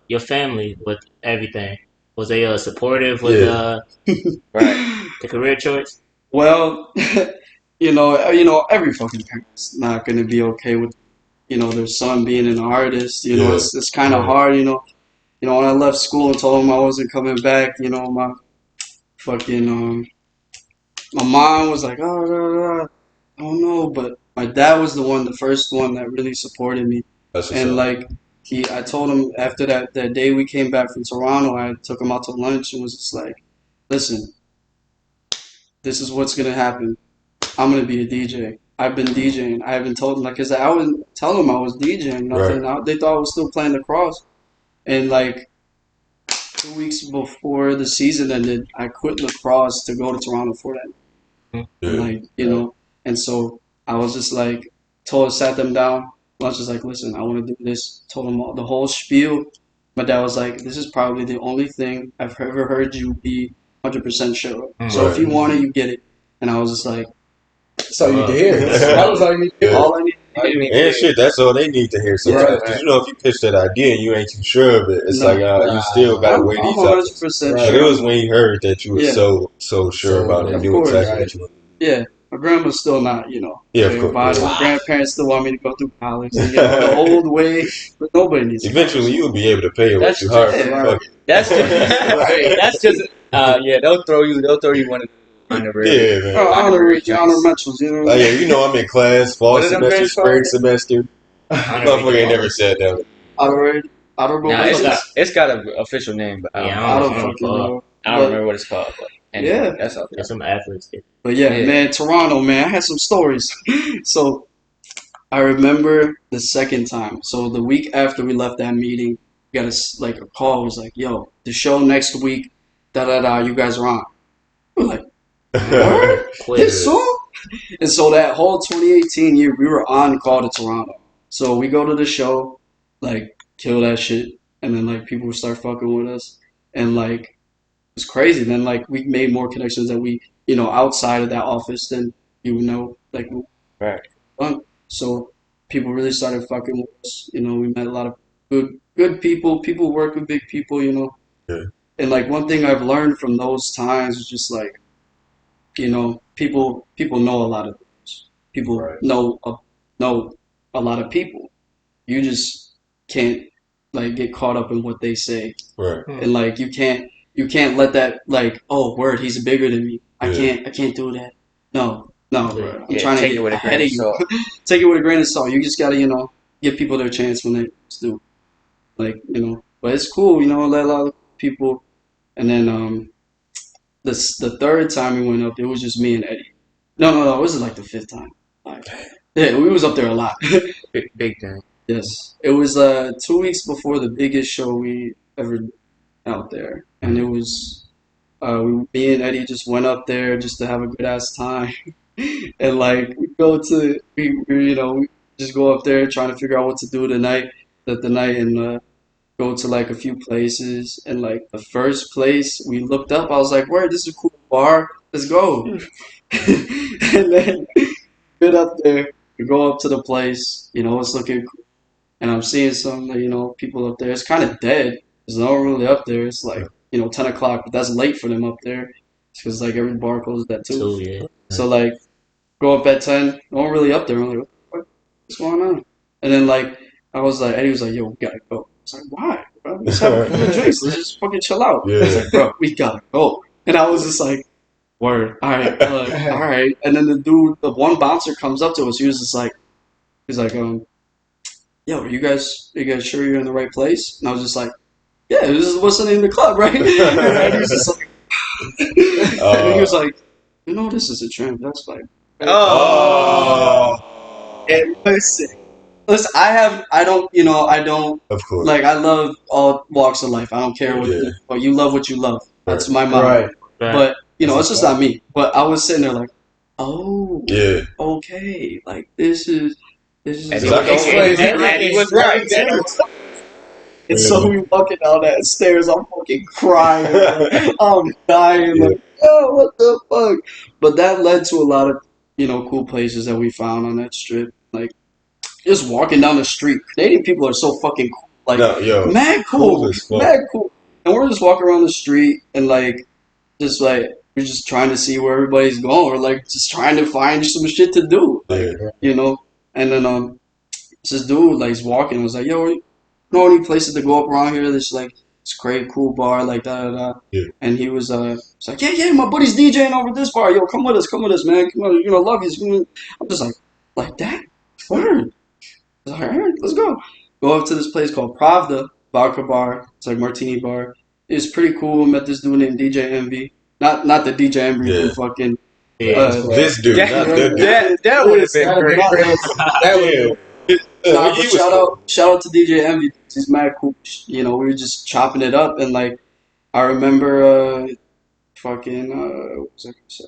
your family with everything? Was they supportive with the career choice? Well, every fucking parent's not gonna be okay with their son being an artist. It's kind of hard. When I left school and told him I wasn't coming back, my fucking my mom was like, oh, I don't know, but my dad was the first one that really supported me. And like I told him after that day we came back from Toronto, I took him out to lunch and was just like, listen, this is what's gonna happen. I'm gonna be a DJ. I've been DJing. I haven't told them cause I wouldn't tell them I was DJing. Nothing. Right. They thought I was still playing lacrosse. And like 2 weeks before the season ended, I quit lacrosse to go to Toronto for that. Yeah. And and so I was just like, sat them down. I was just like, listen, I want to do this. Told them the whole spiel. My dad was like, this is probably the only thing I've ever heard you be 100% sure. So if you want it, you get it. And I was just like, that's all you need to hear. That was all you need to hear. All I need to hear. And shit, that's all they need to hear sometimes. Because if you pitch that idea and you ain't too sure of it, it's you still got to weigh these options. Sure. But it was when he heard that you were so sure about it and knew exactly what you wanted. Yeah. My grandma's still not, of course. My grandparents still want me to go through college, the old way, but nobody needs. Eventually, you'll be able to pay what you hard for. That's just they'll throw you one of the honorary. Yeah, man. Honor mentions, I'm in class, fall semester, spring semester. Motherfucker ain't never said that. Honorable. It's got an official name, but I don't fucking know. I don't remember what it's called, but anyway, that's all. There's some athletes. But man, Toronto, man, I had some stories. So I remember the second time. So the week after we left that meeting, we got a call. It was like, yo, the show next week, you guys are on. We're like, what? This song? And so that whole 2018 year, we were on call to Toronto. So we go to the show, kill that shit, and then people would start fucking with us, and it's crazy. Then we made more connections that we outside of that office than right. So people really started fucking with us. We met a lot of good people. People who work with big people. Yeah. And one thing I've learned from those times is just people know a lot of things. People know a lot of people. You just can't get caught up in what they say. Right. And you can't let that oh word, he's bigger than me. I can't do that. No, bro. I'm trying to get ahead of you. Take it with a grain of salt. You just gotta give people their chance when they do. But it's cool. Let a lot of people. And then the third time we went up, it was just me and Eddie. No, it was the fifth time. We was up there a lot. Big thing. Yes, it was 2 weeks before the biggest show we ever did out there, and it was me and Eddie just went up there just to have a good ass time, and we just go up there trying to figure out what to do tonight, and go to a few places, and the first place we looked up, I was like, "Where? This is a cool bar. Let's go." And then get up there, we go up to the place, it's looking cool. And I'm seeing some, people up there. It's kind of dead. There's no one really up there. It's 10 o'clock, but that's late for them up there. It's because every bar closes at 2. Yeah. So go up at 10. No one really up there. I'm like, what's going on? And then I was like, Eddie was like, yo, we gotta go. I was like, why? Bro? Let's have a couple of drinks. Let's just fucking chill out. Yeah. I was like, bro, we gotta go. And I was just like, word. All right, all right. And then the one bouncer comes up to us. He was like, yo, are you guys sure you're in the right place? And I was just like, yeah, this is what's the name of the club, right? And he was just like, and he was like, this is a tramp. That's like, and listen, I don't, of course, I love all walks of life. I don't care but you love what you love. That's my motto. Right. But it's just not me. But I was sitting there oh, yeah, okay, this is. And he was right. And so we walking down that stairs. I'm fucking crying. Bro. I'm dying. Yeah. Like, oh, what the fuck? But that led to a lot of, cool places that we found on that strip. Like, just walking down the street. Canadian people are so fucking cool. Like, mad cool. Mad cool. And we're just walking around the street and, like, just, like, we're just trying to see where everybody's going. We're, like, just trying to find some shit to do. Like, And then, this dude, like, he's walking and was like, yo, you know any places to go up around here? This, like, this great, cool bar, like, da-da-da. Yeah. And he was like, yeah, my buddy's DJing over this bar. Yo, come with us, man. Come on, love you. I'm just like that? Word. I was like, all right, let's go. Go up to this place called Pravda Vodka Bar. It's like martini bar. It's pretty cool. Met this dude named DJ Envy. Not the DJ Envy from fucking... this dude, not the dude. That would have been great. Shout out to DJ Envy. He's mad cool. We were just chopping it up, and like I remember, what was I gonna say?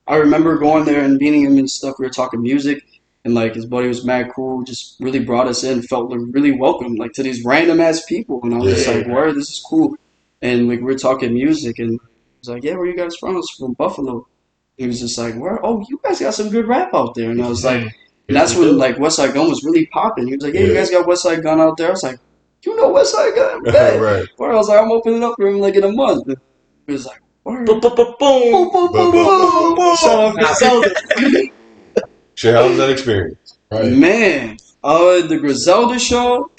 I remember going there and meeting him and stuff. We were talking music, and like his buddy was mad cool. Just really brought us in. Felt really welcome, like to these random ass people, and I was just like, "Word, this is cool." And like we were talking music, and he was like, "Yeah, where you guys from?" I was from Buffalo. He was just like, "Where? Oh, you guys got some good rap out there." And I was like. And that's when like Westside Gun was really popping. He was like, "Yeah, you guys got Westside Gun out there." I was like, "You know Westside Gun?" Right. Where I was like, "I'm opening up for him like in a month." He was like, "Boom, boom, boom, boom. Shout out Griselda. Shit, how was that experience? Right. Man, the Griselda show,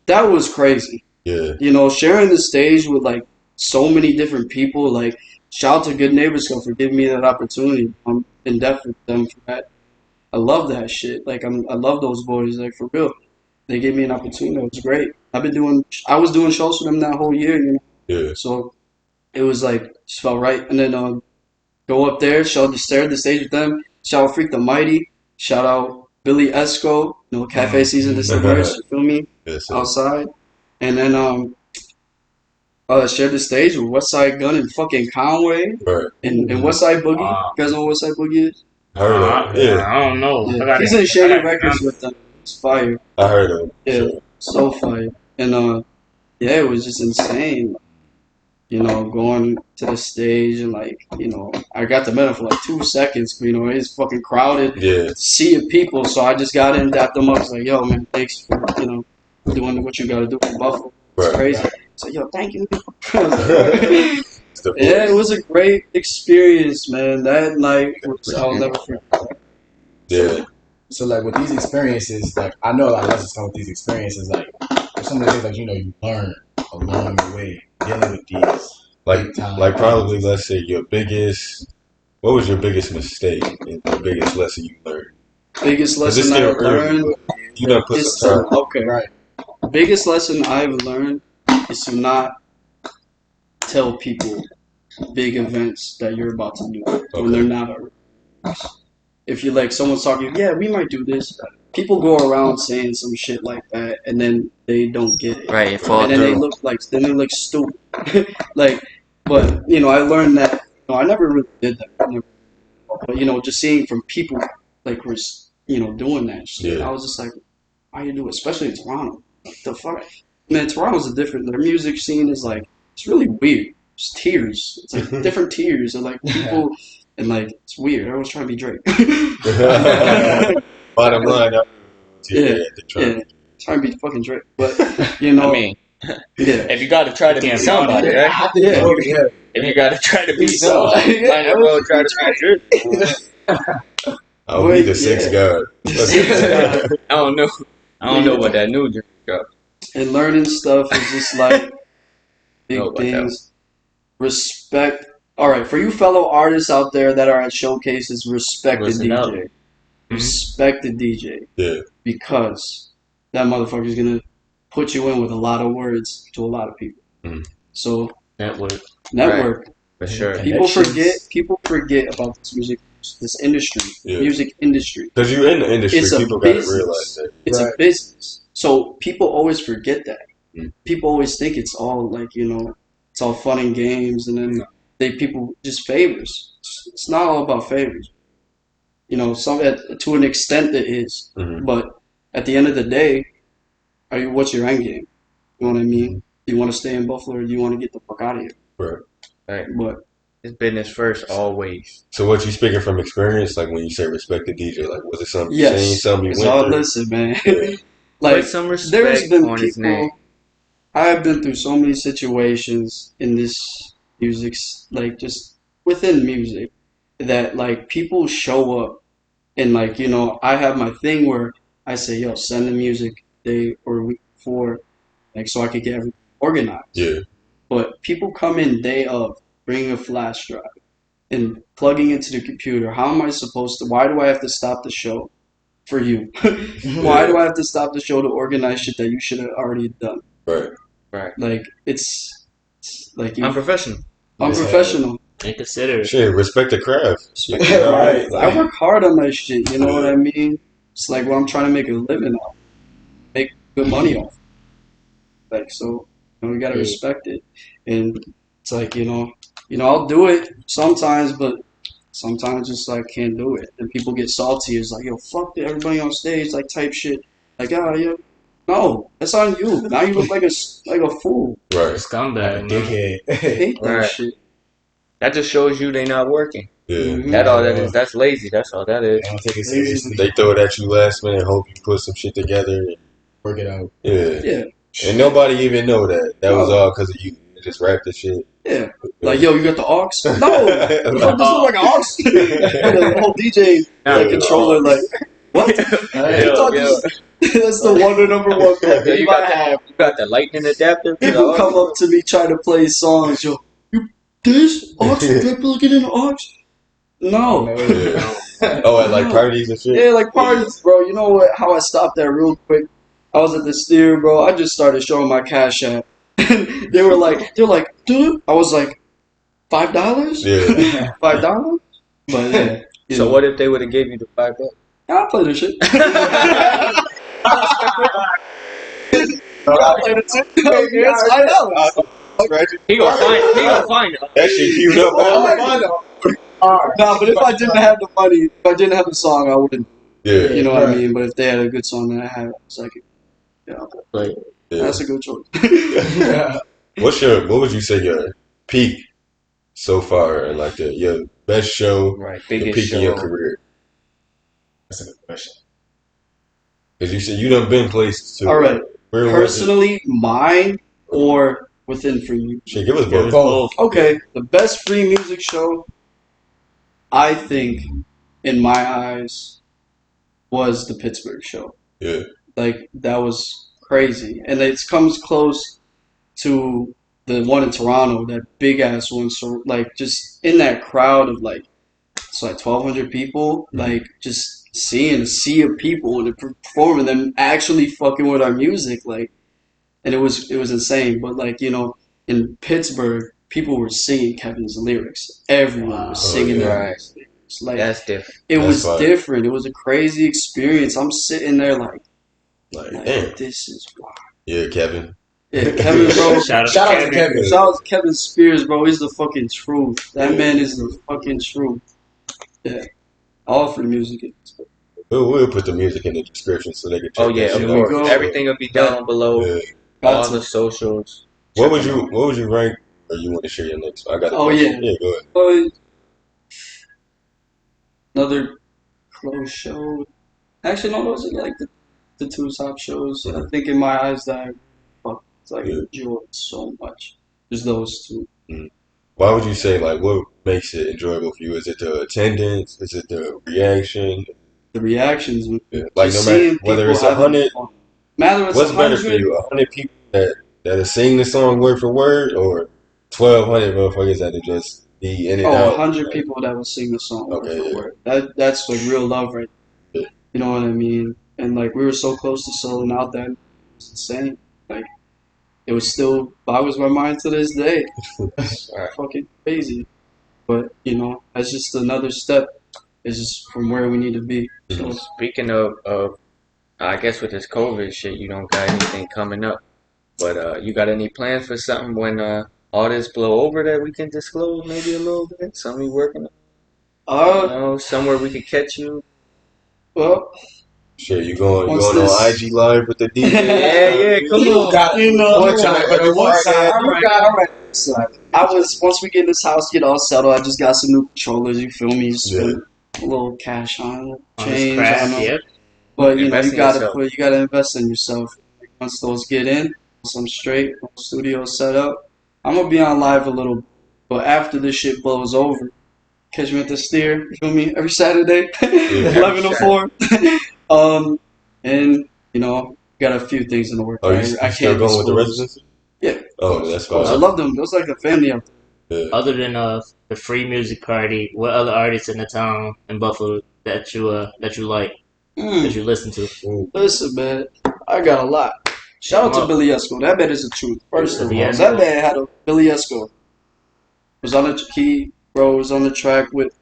that was crazy. Yeah. Sharing the stage with like so many different people. Like, shout out to Good Neighbors for giving me that opportunity. I'm in debt with them for that. I love that shit. Like I love those boys. Like for real, they gave me an opportunity. It was great. I was doing shows for them that whole year. Yeah. So it was like just felt right. And then go up there, share the stage with them. Shout out Freak the Mighty. Shout out Billy Esco. Cafe Season this Sickerest. You feel me? Yes, outside. And then shared the stage with Westside Gun and fucking Conway. Right. And Westside Boogie. You guys know what Westside Boogie is? Heard of him. Yeah. I don't know. Yeah. He's in Shady Records with them. It's fire. I heard of him. Yeah, sure. So fire. And it was just insane. Going to the stage and like, I got to meet him for like 2 seconds. It's fucking crowded. Yeah. Sea of people. So I just got in, dapped them up. I was like, yo, man, thanks for doing what you got to do for Buffalo. It's crazy. So yo, thank you. Yeah, it was a great experience, man. That night, I'll never forget. Yeah. So, like, with these experiences, like, I know a lot of lessons come with these experiences. Like, some of the things, like, you learn along the way, dealing with these. Like probably, let's say, what was your biggest mistake and the biggest lesson you learned? Biggest lesson I've learned? You done put some time. Okay. Right. Biggest lesson I've learned is to not tell people big events that you're about to do when they're not already. If you're like, someone's talking, yeah, we might do this. People go around saying some shit like that, and then they don't get it. Right, and then they look stupid. But I learned that. I never really did that. But just seeing from people like was doing that shit, I was just like, how you do it? Especially in Toronto. What the fuck? Man, Toronto's different. Their music scene is like, it's really weird. It's tiers. It's like different tiers of like people, and like it's weird. Everyone's trying to be Drake. Bottom line, trying to be fucking Drake. But I mean, if you got to try to be somebody, right? If you got to try to be somebody, might as well try to be Drake. I'll be the sixth god. I don't know what that new Drake got. And learning stuff is just like big things. Respect. All right, for you fellow artists out there that are at showcases, respect the DJ. Respect the DJ. Yeah. Because that motherfucker is gonna put you in with a lot of words to a lot of people. So network. Right. For sure. People forget about this music industry. Because you're in the industry, people got to realize that. It's a business. So people always forget that. People always think it's all like, it's all fun and games, and then people just favors. It's not all about favors. To an extent it is. But at the end of the day, what's your end game? You know what I mean? Do you want to stay in Buffalo or do you want to get the fuck out of here? Right. But It's business first, always. So what you speaking from experience? Like when you say respect the DJ, like was it something you seen, yes, something you it's went all through? listen, man. Yeah. Like Put some there's respect been on his name. people. I have been through so many situations in this music, like just within music, that like people show up and like I have my thing where I say, yo, send the music day or a week before, like so I could get everything organized. Yeah. But people come in day of, bringing a flash drive and plugging into the computer. How am I supposed to? Why do I have to stop the show for you? Why do I have to stop the show to organize shit that you should have already done? Right. Right. Like it's like Unprofessional. unprofessional. Inconsiderate. Shit, respect the craft. Respect You know, Right. I work hard on that shit. You know what Yeah. I mean? It's like what I'm trying to make a living off, make good money off. Like so, we gotta Yeah. respect it. And it's like I'll do it sometimes, but sometimes just like can't do it. And people get salty. It's like, yo, fuck everybody on stage, like type shit. Like, yeah, no, that's on you. Now you look like a fool. Right. Scumbag, man. Dickhead. I hate that Right. shit. That just shows you they not working. Yeah. Mhm. That all that is. That's lazy. That's all that is. They don't take it seriously. They throw it at you last minute, hope you put some shit together. And, Work it out. yeah. Yeah, And nobody even know that. That was No. all because of you. You just rap the shit. yeah. Like, yo, you got the aux? No, this look like an aux. The whole DJ Nah, controller, like, what? You thought this- That's the number one pet Yo, peeve you I got have. you got the lightning adapter. People come up to me trying to play songs. Yo, you this aux? You plug it in the aux? No. Oh, at like parties and shit? Yeah, like parties, bro. You know what? How I stopped that real quick? I was at the steer, bro. I just started showing my cash app. They're like, dude. I was like, $5? Yeah. $5? But yeah. So what if they would have gave you the $5? I'll play the shit. I'll play the shit. Yes, I know. He gonna find it. That shit queued up. Nah, but if I didn't have the money, if I didn't have the song, I wouldn't. Yeah. You know what I Right. mean? But if they had a good song that I had, it's like, yeah, I'll play. Like, Yeah. That's a good choice. What would you say your peak so far and like your best show, Right, the biggest peak of your show. career? That's a good question. Because you said you done been places too. All right. Where was it? Personally, mine or within free music? Shit, give us it was both. both. Okay, the best free music show, I think, in my eyes, was the Pittsburgh show. Yeah. Like, that was crazy. And it comes close to the one in Toronto, that big ass one. So, like, just in that crowd of like, it's like 1,200 people, like, just seeing a sea of people and performing them actually fucking with our music, like, and it was insane. But like, in Pittsburgh, people were singing Kevin's lyrics. Everyone was singing yeah. their lyrics. Like, That's different. it That's was fire. different. It was a crazy experience. I'm sitting there like Like, damn. this is wild. Yeah, Kevin. Yeah, Kevin, bro. Shout out Shout out to to Kevin. Kevin. Shout out to Kevin Spears, bro. He's the fucking truth. That man is the fucking truth. Yeah. All for the music. We'll put the music in the description so they can check Oh yeah, that of shit Here we out. go. course. Everything will be down below. Yeah. All the socials. What would you rank? Or you want to share your next? I got. Oh, yeah. Yeah, go ahead. Another close show. Actually, no, those are like the two top shows. I think in my eyes that I enjoyed so much. There's those two. Why would you say like what makes it enjoyable for you? Is it the attendance? Is it the reaction? The reactions. Yeah. Like no Just matter seeing whether people it's having 100. fun. Matter it's What's better for 100. you? 100 people that are singing the song word for word, or 1,200 motherfuckers that are just be in and Oh, out? 100 Like, people that will sing the song word Okay, for yeah. word. That's like real love, right? Yeah. You know what I mean? And like we were so close to selling out that it's insane. Like it was still boggles my mind to this day. Right. Fucking crazy. But that's just another step. It's just from where we need to be. So Speaking of, I guess with this COVID shit, you don't got anything coming up. But you got any plans for something when all this blow over that we can disclose maybe a little bit? Something you working on? Somewhere we could catch you. well, Shit, you going Once on this- IG Live with the DJ? Yeah, come on. You know, One time, but the one time, all right. So I was once we get in this house, get all settled. I just got some new controllers. You feel me? Spend a little cash on it, On this change craft, on them. yeah. But you know, Invest you in gotta yourself. put, you gotta invest in yourself. Once those get in, some straight studio set up. I'm gonna be on live a little, but after this shit blows over, catch me at the Steer. You feel me? Every Saturday, 11 to 4. And you know, got a few things in the works. Oh, you I still can't going with the disclose. residency? Yeah. Oh, that's Of course, I fine. love them. It was like a family up Yeah. Other than the Free Music Party, what other artists in the town in Buffalo that you like there. that you listen to? Listen, man, I got a lot. Shout out to Billy Esco. That man is the truth. First of all, Billy that Esco. man had a Billy Esco. Was on the key, bro. Was on the track with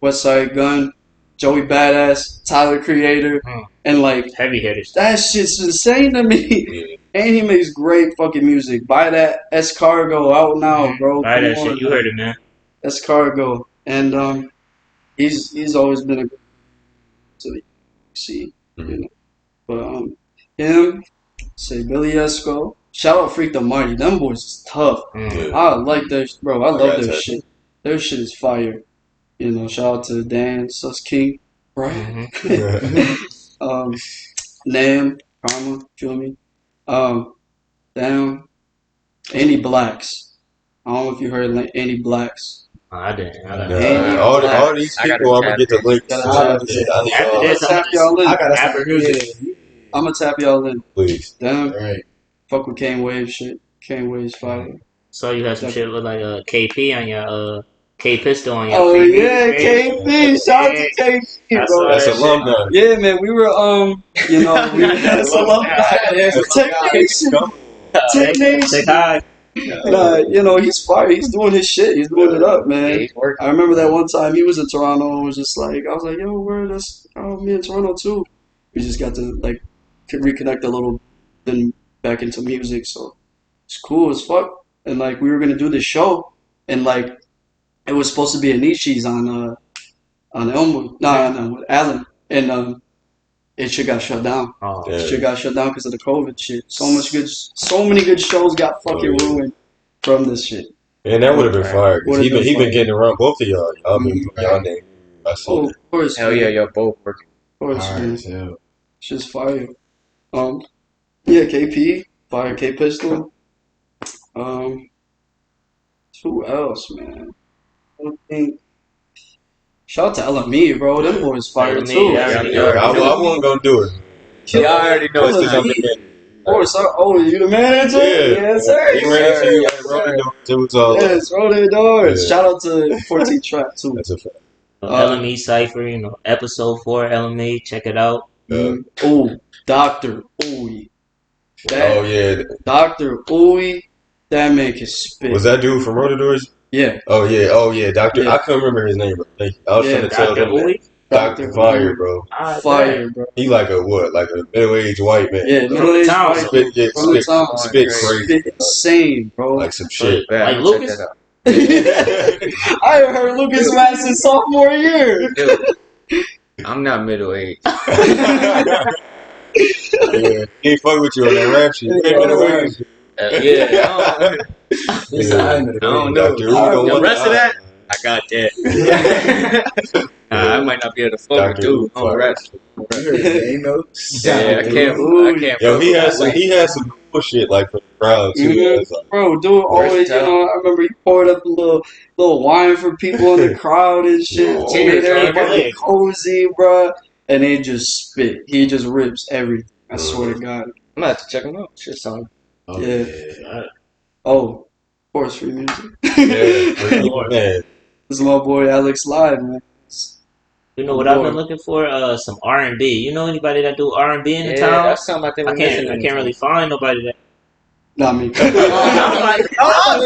Westside Gun, Joey Badass, Tyler Creator, and like Heavy hitters. that shit's insane to me. Yeah. And he makes great fucking music. Buy that Escargo out now, bro. Buy Come that on, shit. You heard it, man. Escargo, and he's always been a good to see, you know. But him, say Billy Esco. Shout out Freak the Mighty. Them boys is tough. Yeah. I like their bro. I love got their that. shit. Their shit is fire. You know, shout out to Dan, Sus King, Brian, Nam, Karma, feel me? Damn, Andy Blacks. I don't know if you heard like Andy Blacks. I didn't. Nah, all these I gotta people, I'm gonna get the tap links. Gotta to. tap Yeah, I need After all this, that. Tap y'all in. I gotta Rapper music. I'm gonna tap y'all in. Please. Damn, Right. fuck with Kane Wave shit. Kane Wave's fire. So you had some shit look like KP on your K Pistol on your. Oh Free yeah, Music page. KP. Shout out to KP, I bro. saw That's that shit. alumni. Yeah, man, we were you know, that's a lot. Tech Nation, Tech Nation. Say hi. You know, he's fire. He's doing his shit. He's doing it up, Yeah, man. he's working. I remember that one time he was in Toronto and was just like, I was like, yo, where that's me in Toronto too. We just got to like reconnect a little, then back into music. So it's cool as fuck. And like we were gonna do this show, and like it was supposed to be a Nishi's on Elmwood, no, Allen, and it shit got shut down. Oh, Yeah. Shit got shut down because of the COVID shit. So many good shows got fucking yeah. ruined from this shit. And that would have been fire because Would've he been been getting around both of y'all. Y'all been Mhm. y'all name. I see Oh, that. of course. Hell yeah, y'all both working. Of course, man. Alright, yeah. Shit's fire. Yeah, KP, fire K Pistol. Who else, man? I don't think. Shout out to LME, bro. Them boys fire LME, too. yeah. I wasn't gonna do it. Y'all already know That's it's the time. jumping in. Of course, you the manager? Yeah. Yes, sir. He ran into you Yes, at Rolling sir. Doors. It was all Yes, roll their doors. Yeah. Shout out to 14 Trap too. That's a fact. LME Cypher, episode 4 LME, check it out. Oh, Dr. Ooey. Oh yeah. Dr. Ooey, that man can spit. Was that dude from Rotadors? Yeah. Oh yeah, Doctor. Yeah. I couldn't remember his name, bro. Thank you. I was trying to tell Dr. them that. Uli? Dr. Fire, bro. Fire, bro. He like a what? Like a middle-aged white man. Yeah, middle-aged town. white Spit, dude yeah, from the spit, town. spit Crazy. crazy. Spit insane, bro. Like some shit. Yeah, Like check Lucas? that out. I heard Lucas Mass in sophomore year. Dude, I'm not middle aged. Yeah, he ain't fuck with you on that rap shit. You ain't been around. I don't know. Dr. Udo The one rest of time. that, I got that. I might not be able to fuck with Dr. dude on Udo. rap. Ain't no Yeah, I can't. Yo, fuck he with had some cool shit like for the crowd too. Mhm. That's like, Bro, dude always, Versatile. I remember he poured up a little wine for people in the crowd and shit. Oh, Made yeah, everybody yeah. cozy, bro. And they just spit. He just rips everything. I swear to God. I'm gonna have to check him out. Shit, son. Yeah. Oh, of course, free music. yeah, man. This is my boy Alex Live, man. You know what I've been looking for? Some R&B. You know anybody that do R&B in the Yeah, town? that's something I think I we're can't missing. really find nobody that. Not me. I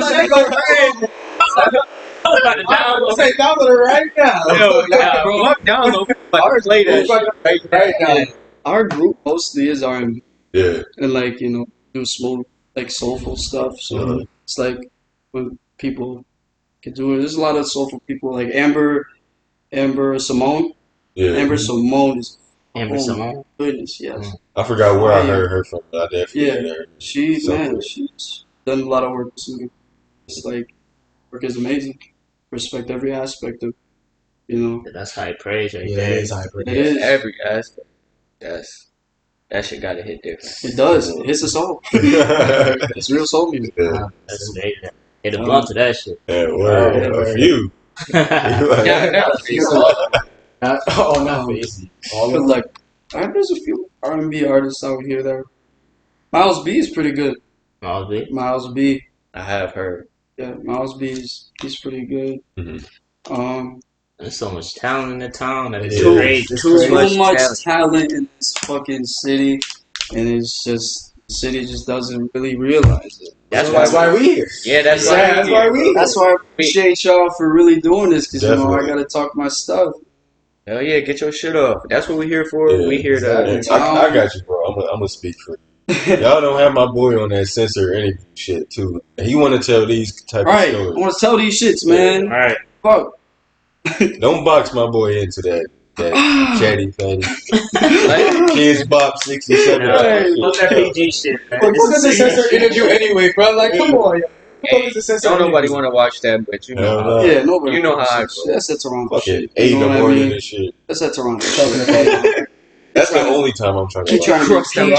was about to download. Say download it right now. Bro, I'm downloading. But play that shit Right now. Our group mostly is R&B Yeah, and like do smooth, like soulful stuff. So it's like when people can do it. There's a lot of soulful people like Amber Simone. yeah. Amber Simone is Amber Simone. Goodness, yes. I forgot where I heard her from, but I definitely heard her. She's done a lot of work too. It's like work is amazing. Respect every aspect of, you know. That's high praise right Yeah, there. it is high praise. It is. Every aspect. That shit gotta hit different. It does. It hits the soul. It's real soul music. Yeah. That's amazing. Hit a blunt to that shit. Yeah, word. A few. Not easy. But like, there's a few R&B artists out here that. Miles B is pretty good. Miles B. Miles B. I have heard. Yeah, Miles B he's pretty good. Mm-hmm. There's so much talent in the town that it's Too great. much talent in this fucking city, and it's just the city just doesn't really realize it. That's why we here. Yeah, that's That's why we. That's why I appreciate y'all for really doing this, because I Definitely. gotta talk my stuff. Hell yeah, get your shit off. That's what we're here for. Yeah, we here to. exactly. I got you, bro. I'm gonna speak for you. Y'all don't have my boy on that censor any shit too. He want to tell these type Right, of I stories. want to tell these shits, man. All right. Fuck. Don't box my boy into that chatty fatty kids bop 67. Right. Fuck that PG shit, man. Look, This what is is the serious censor shit. interview anyway, bro? Like, come on, yo. Hey, don't nobody want to watch that, but you know. Hell how- no. Yeah, nobody. You know how I That's that Toronto Fucking shit. 8 in You know the what I morning mean? and shit. That's that Toronto shit. That's the only time I'm trying to Keep watch. trying to Cross them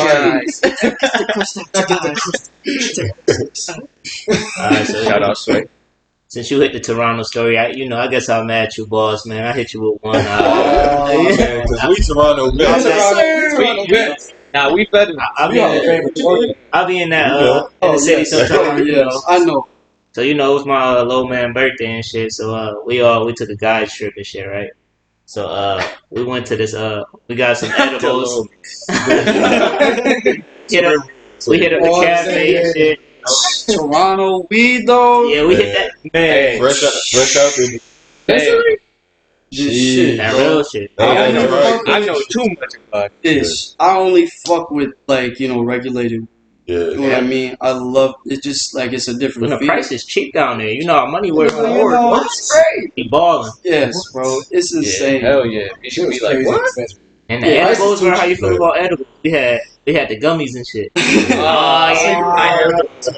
Alright, so Shout out, Sway. since you hit the Toronto story, I guess I'll match you, boss, man. I hit you with one. Because we Toronto Mets. Nah, we better. I'll be in that in the city sometime. You know. I know. So it was my low man birthday and shit. So we took a guys trip and shit, right? So we went to this we got some edibles. We hit up the cafe and shit. Toronto weed though. Yeah, we hit that man. Fresh out the This shit. That bro. real shit. Hey, that's right. I know too much about it. This. I only fuck with regulated. You know Yeah. what I mean? I love it. Just like it's a different When the feel. price is cheap down there, our money worth You know, more. it's great. Be balling. Yes, bro. It's insane. Hell yeah. You should be like, what? And the Yeah, edibles, bro, how you feel Right. about edibles? We had the gummies and shit.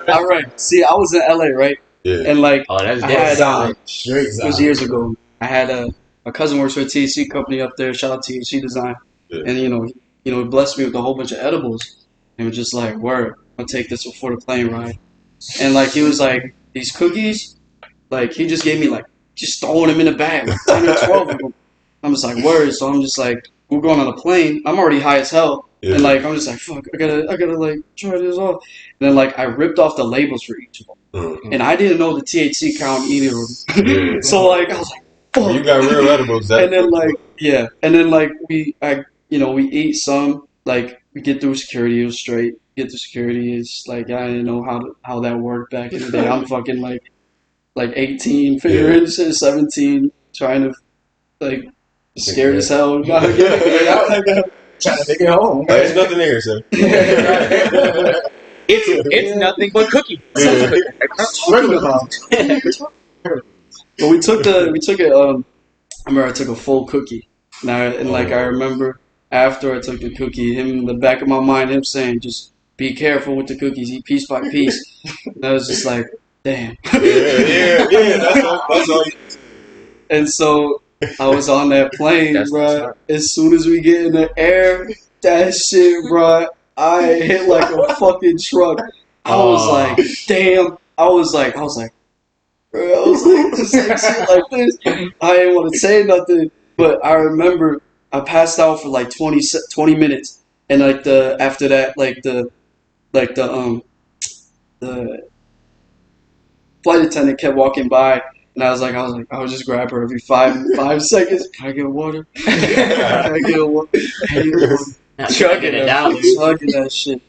All right. See, I was in LA, right? Yeah. And like Oh, that's I had different. it was years ago. I had a cousin works for a THC company up there. Shout out THC Design. Yeah. And he blessed me with a whole bunch of edibles. And was just like, word, I'll take this before the plane ride. And like he was like, these cookies, like he just gave me like just throwing them in a bag, like 10 or 12 of them. I'm just like, word. So I'm just like, we're going on a plane. I'm already high as hell. Yeah. And like I'm just like, fuck, I gotta like try this off. And then like I ripped off the labels for each of them. And I didn't know the THC count either of them. Yeah. So like I was like, fuck. You got real edibles. And then like we eat some, like we get through security, it was straight. Get through security, it's like I didn't know how that worked back in the day. I'm fucking like 18 figuring shit, 17, trying to like scared as hell. Gotta get it. Trying to take it home. There's nothing there, sir. It's nothing but cookie. Regular bomb. But we took it. I remember I took a full cookie. And I remember after I took the cookie, him in the back of my mind, him saying, "Just be careful with the cookies. Eat piece by piece." And I was just like, "Damn." Yeah. That's all. And so I was on that plane, That's bro. As soon as we get in the air, that shit, bro, I hit like a fucking truck. I was like, damn. I was like, bro, just like shit like this. I didn't want to say nothing, but I remember I passed out for like 20 minutes, and like after that, the flight attendant kept walking by. And I was like, I would just grab her every 5 seconds. Can I get water? Can I get water? Chugging it down. Chugging that shit.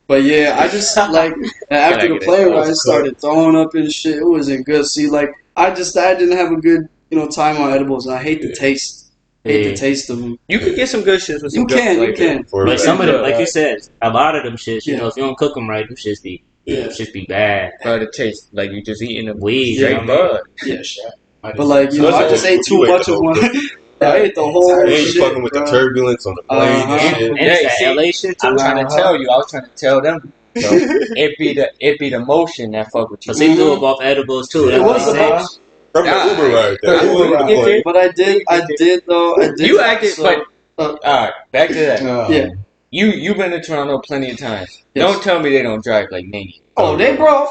But yeah, I just like after the plane ride, I started throwing up and shit. It wasn't good. See, like I didn't have a good time on edibles, and I hate the taste. The taste of them. You can get some good shit with some You can. But some of them, like you said, a lot of them shits, if you don't cook them right, them shits be bad. But it tastes like you just eating a Weed, straight bud. Yeah, sure. But like I just ate too much of one. I ate the whole And you shit, fucking with the bro. turbulence on the plane and shit. And it's that LA shit too. I'm trying to tell you. I was trying to tell them. So it be the motion that fuck with you. Cause he threw up off edibles too. It was the same. motion. From the Uber ride. The Uber ride. But I did though. You acted, so, but alright, back to that. Yeah. You've been to Toronto plenty of times. Yes. Don't tell me they don't drive like maniacs. Oh, bro.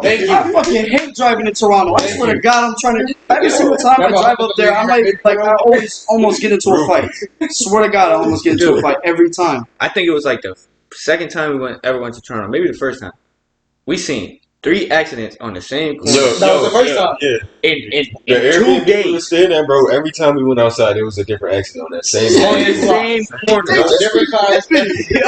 I fucking hate driving to Toronto. I swear to God, I'm trying to. Every single time I drive up there, I always almost get into a fight. Swear to God, I almost get into a fight every time. I think it was like the second time we ever went to Toronto, maybe the first time. We seen 3 accidents on the same corner. That was the first time. Yeah. In The 2 Airbnb we days. was staying at, bro, every time we went outside, there was a different accident on that same On the same corner. Different cars. They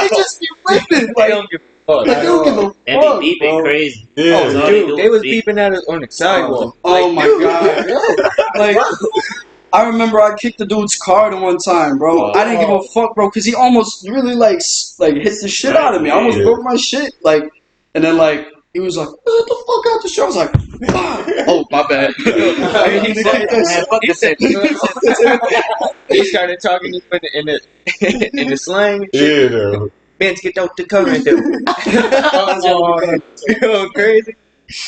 just be whipping. They Like, don't give a fuck. they don't give a They fuck, be beeping bro. crazy. Yeah. All Dude, do they is was beep. beeping at us on the sidewalk. Oh Like, my dude. God. Like, I remember I kicked the dude's car the one time, bro. I didn't give a fuck, bro, because he almost really like hit the shit out of me. I almost broke my shit. Like, and then like he was like, "Get the fuck out the show." I was like, "Ah." "Oh, my bad." He started talking in the slang. Yeah, though. Man, get out the car and do. You know, crazy.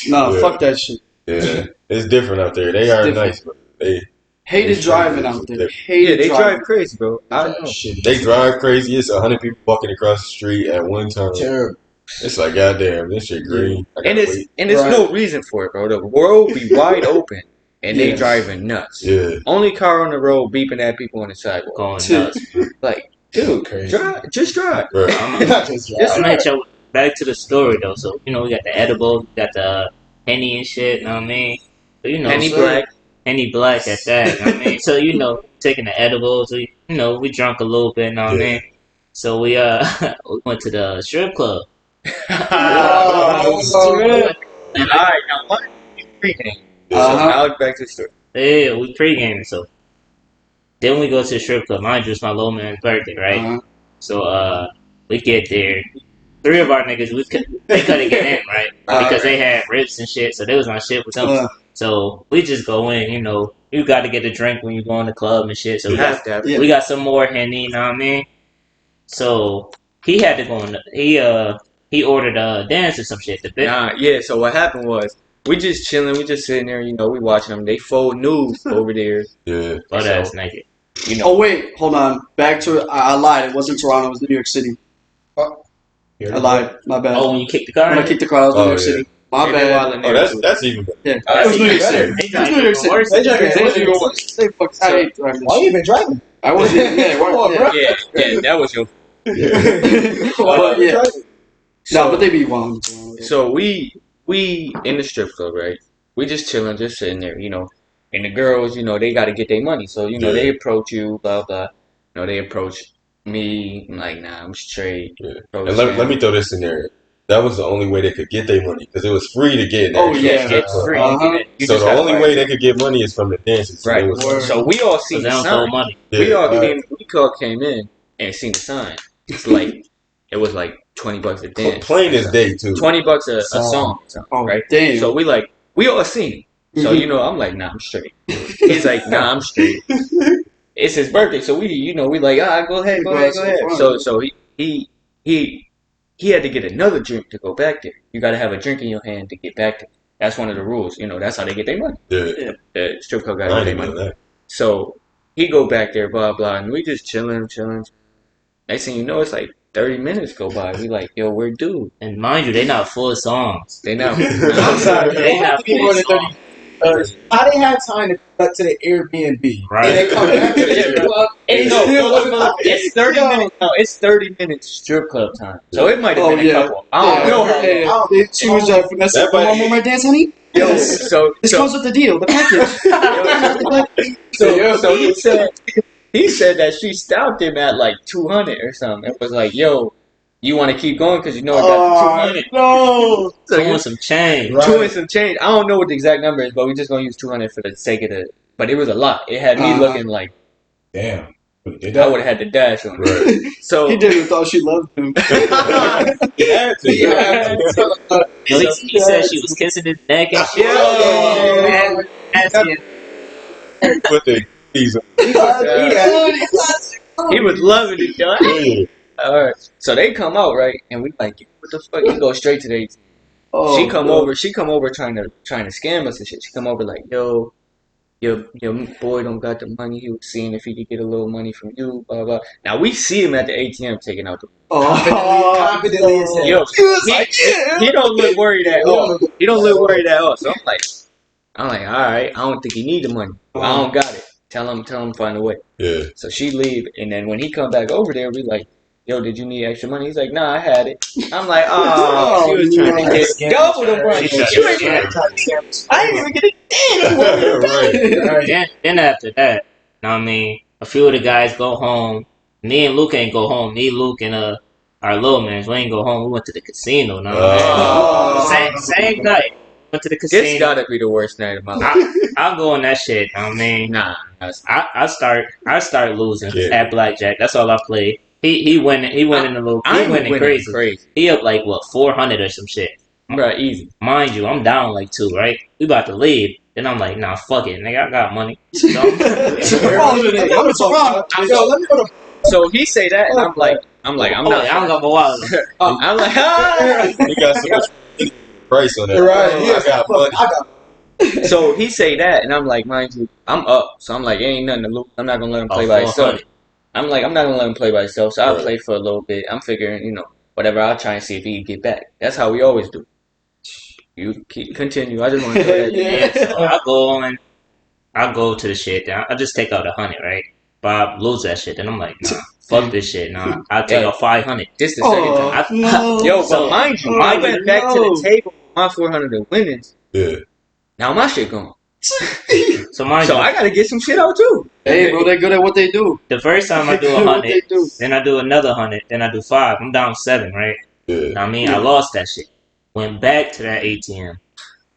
Nah, Yeah. fuck that shit. Yeah. It's different out there. They are different. nice, but they Hated driving out there. Hated Yeah, they drive driving. crazy, bro. I don't know. Shit. they drive crazy. It's 100 people walking across the street at one time. Terrible. It's like, goddamn, this shit green. I And gotta it's wait. and there's no reason for it, bro. The world be wide open, and they Yes. driving nuts. Yeah. Only car on the road beeping at people on the sidewalk. Going nuts. Like, dude, Crazy. just drive. Bro. Not just I'm drive. gonna hit you back to the story though. So we got the edibles, we got the Henny and shit. Know what I mean? So, Henny so- Black. Henny Black at that. Know what I mean? So taking the edibles, we drunk a little bit. Know what I mean? So we we went to the strip club. Oh, Alright, now what? Pregame. So now back to the story. Yeah, we pre-gaming. So then we go to the strip club. Mind you, it's my little man's birthday, right? So we get there. 3 of our niggas, they couldn't get in, right? Because they had rips and shit. So they was on shit with them. So we just go in, you got to get a drink when you go in the club and shit. So You have to have Yeah. we got some more Henny, you know what I mean? So he had to go in. He ordered a dance or some shit. Yeah, so what happened was, we just chilling, we just sitting there, we watching them. They fold nudes over there. Yeah. Butt ass naked. Oh wait, hold on. Back to it. I lied. It wasn't Toronto. It was New York City. I lied. My bad. Oh, when you kicked the car? When I kicked the car, I was New York yeah. City. My They bad. wildin' Oh, there. that's even better. Yeah, That's it was New York even City. better. It was New York City. Worse. They even worse. They fuck. I hate driving. Why you even driving? I wasn't. Yeah, Come on, bro. Yeah, that was your. but yeah. No, but they be wild. So we in the strip club, right? We just chilling, just sitting there, And the girls, they got to get their money, so they approach you, blah blah. They approach me. I'm like, nah, I'm straight. Yeah. Approach And let them. me throw this in there. That was the only way they could get their money because it was free to get in there. Oh, yeah. It's free. You So just the gotta only buy way it. they could get money is from the dances. So Right. they was- So we all So seen they the don't throw sign. money. We Yeah. all came in and seen the sign. It's like it was like $20 a dance. Plain as day too. $20 a song, Oh, right? damn. So we all seen it. So I'm like, nah, I'm straight. He's like, nah, I'm straight. It's his birthday, so we like, go ahead. So he had to get another drink to go back there. You got to have a drink in your hand to get back there. That's one of the rules. That's how they get their money. Yeah. The strip club got I to get didn't their know money. that. So he go back there, blah blah, and we just chilling. Next thing you know, it's like 30 minutes go by. We like, yo, we're due. And mind you, they not full of songs. They not. I'm sorry. They not People full in of the 30. songs. How they have time to cut to the Airbnb? Right. And they come back to the strip club. It's and still wasn't it's 30 minutes. No, it's 30 minutes strip club time. So it might have been a couple. I don't know. Yeah. They choose that finesse. That might- One more dance, honey. Yo, so This comes with the deal, the package. so he said that she stopped him at like 200 or something. It was like, yo, you want to keep going because it got the 200. No. So Someone some change. Right. two and some change. I don't know what the exact number is, but we're just gonna use 200 for the sake of it. But it was a lot. It had me looking like Damn. Did I would have had the dash on. Right. So He didn't thought she loved him. You had to. You had to. At least he said she was kissing his neck and shit. Yeah. That's it. Put the He's he was loving it, y'all. yeah. All right. So they come out, right? And we like, what the fuck? You go straight to the ATM. Oh, She come over trying to scam us and shit. She come over like, yo, your boy don't got the money. He was seeing if he could get a little money from you, blah blah. Now we see him at the ATM taking out the Confidently as hell. yo. He don't look worried at all. He don't look worried at all. So I'm like, all right. I don't think he need the money. I don't got it. Tell him find a way. Yeah. So she leave, and then when he come back over there, we like, yo, did you need extra money? He's like, nah, I had it. I'm like, oh, she was trying to get double the money. I didn't even get a damn. Then after that, I mean, a few of the guys go home. Me and Luke ain't go home. Me, Luke, and our little man, we ain't go home. We went to the casino. Same night. Went to the casino. This gotta be the worst night of my life. I'll go on that shit. I mean, nah. I start losing at blackjack. That's all I played. He went in a little. He went crazy. He up like what 400 or some shit. Right, easy. Mind you, I'm down like 2. Right, we about to leave. Then I'm like, nah, fuck it, nigga. I got money. So he say that, and I'm like, I'm not. I don't got my wallet. I'm like, You got so much price on that. Right. I got money. So he say that, and I'm like, mind you, I'm up. So I'm like, ain't nothing to lose. I'm not gonna let him play by himself. I'm like, I'm not gonna let him play by himself. So I'll play for a little bit. I'm figuring, whatever. I'll try and see if he can get back. That's how we always do. You continue. I just want to say that. So I go to the shit. I just take out 100, right? Bob lose that shit. Then I'm like, nah, fuck this shit. Nah, I'll take out 500. This the second time. But mind you, I went back to the table with my 400 of winnings. Yeah. Now my shit gone. So I gotta get some shit out too. Hey, bro, they're good at what they do. The first time I do 100, then I do another 100, then I do 5. I'm down 7, right? Yeah. I mean, I lost that shit. Went back to that ATM.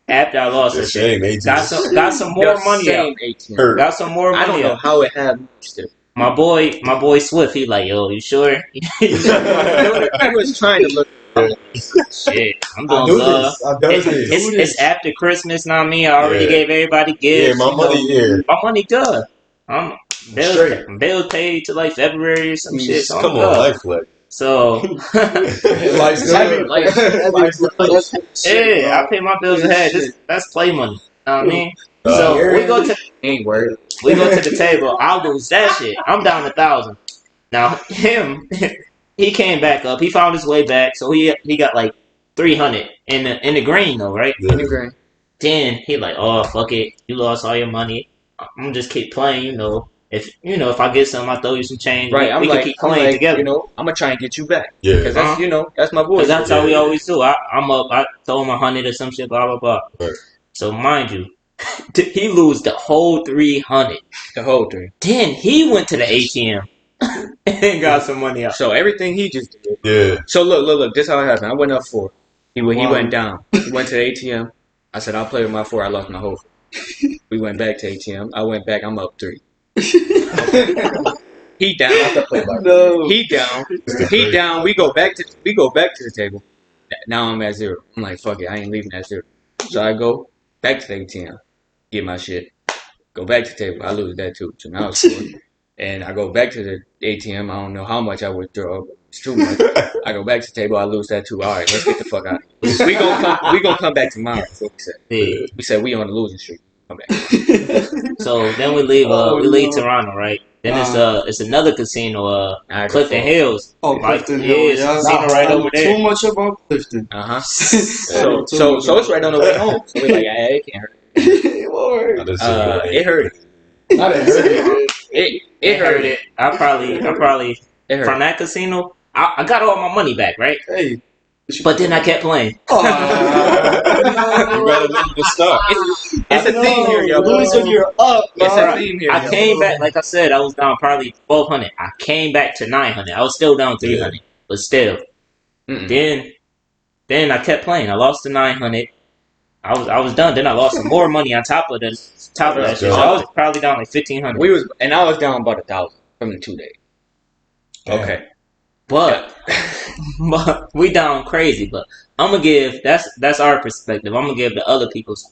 After I lost that shit, got some more money out. Got some more money. I don't know how it happened. My boy Swift, he like, yo, you sure? I was trying to look. Shit, I'm doing good. It's after Christmas, know what I mean? I already gave everybody gifts. Yeah, my money here. My money good. Bills paid to like February or some shit. So come on, life flex. So I pay my bills ahead. That's play money. Know what I mean? So we go to the table. I'll lose that shit. I'm down 1,000. Now him. He came back up. He found his way back, so he got like 300 in the green though, right? In the green. Then he like, oh fuck it, you lost all your money. I'm gonna just keep playing, If I get some, I'll throw you some change. Right, we can keep playing together. I'm gonna try and get you back. Yeah, because that's my boy. That's how we always do. I'm up. I throw him 100 or some shit. Blah blah blah. Right. So mind you, he lose the whole 300. The whole 3. Then he went to the ATM. And got some money out. So everything he just did. Yeah. So look. This how it happened. I went up 4. He went down. He went to the ATM. I said, I'll play with my 4. I lost my whole 4. We went back to ATM. I went back. I'm up 3. He down. No. He down. He down. We go back to the table. Now I'm at 0. I'm like, fuck it. I ain't leaving at 0. So I go back to the ATM. Get my shit. Go back to the table. I lose that too. So now it's 4. And I go back to the ATM. I don't know how much I withdraw, but it's too much. I go back to the table. I lose that too. All right, let's get the fuck out of here. We gonna come back tomorrow. That's what we said. Yeah. We said we on the losing streak. Come back. So then we leave. We leave Toronto, right? Then it's another casino. Clifton Hills. Oh, Clifton Hills. Yeah, casino right over there. Too much about Clifton. So it's right on the way home. So we're like, hey, it can't hurt. It hurt. I didn't hurt it. It hurt it. I probably from that casino. I got all my money back, right? Hey, but then I kept playing. You gotta leave the stop. It's a theme here, yo. Lose when you're up. It's a theme here. I came back, like I said, I was down probably 1,200. I came back to 900. I was still down 300, but still. Then I kept playing. I lost to 900. I was done. Then I lost some more money on top of that shit. So I was probably down like 1,500. I was down about 1,000 from the 2 days. Okay, but we down crazy. But I'm gonna give that's our perspective. I'm gonna give the other people's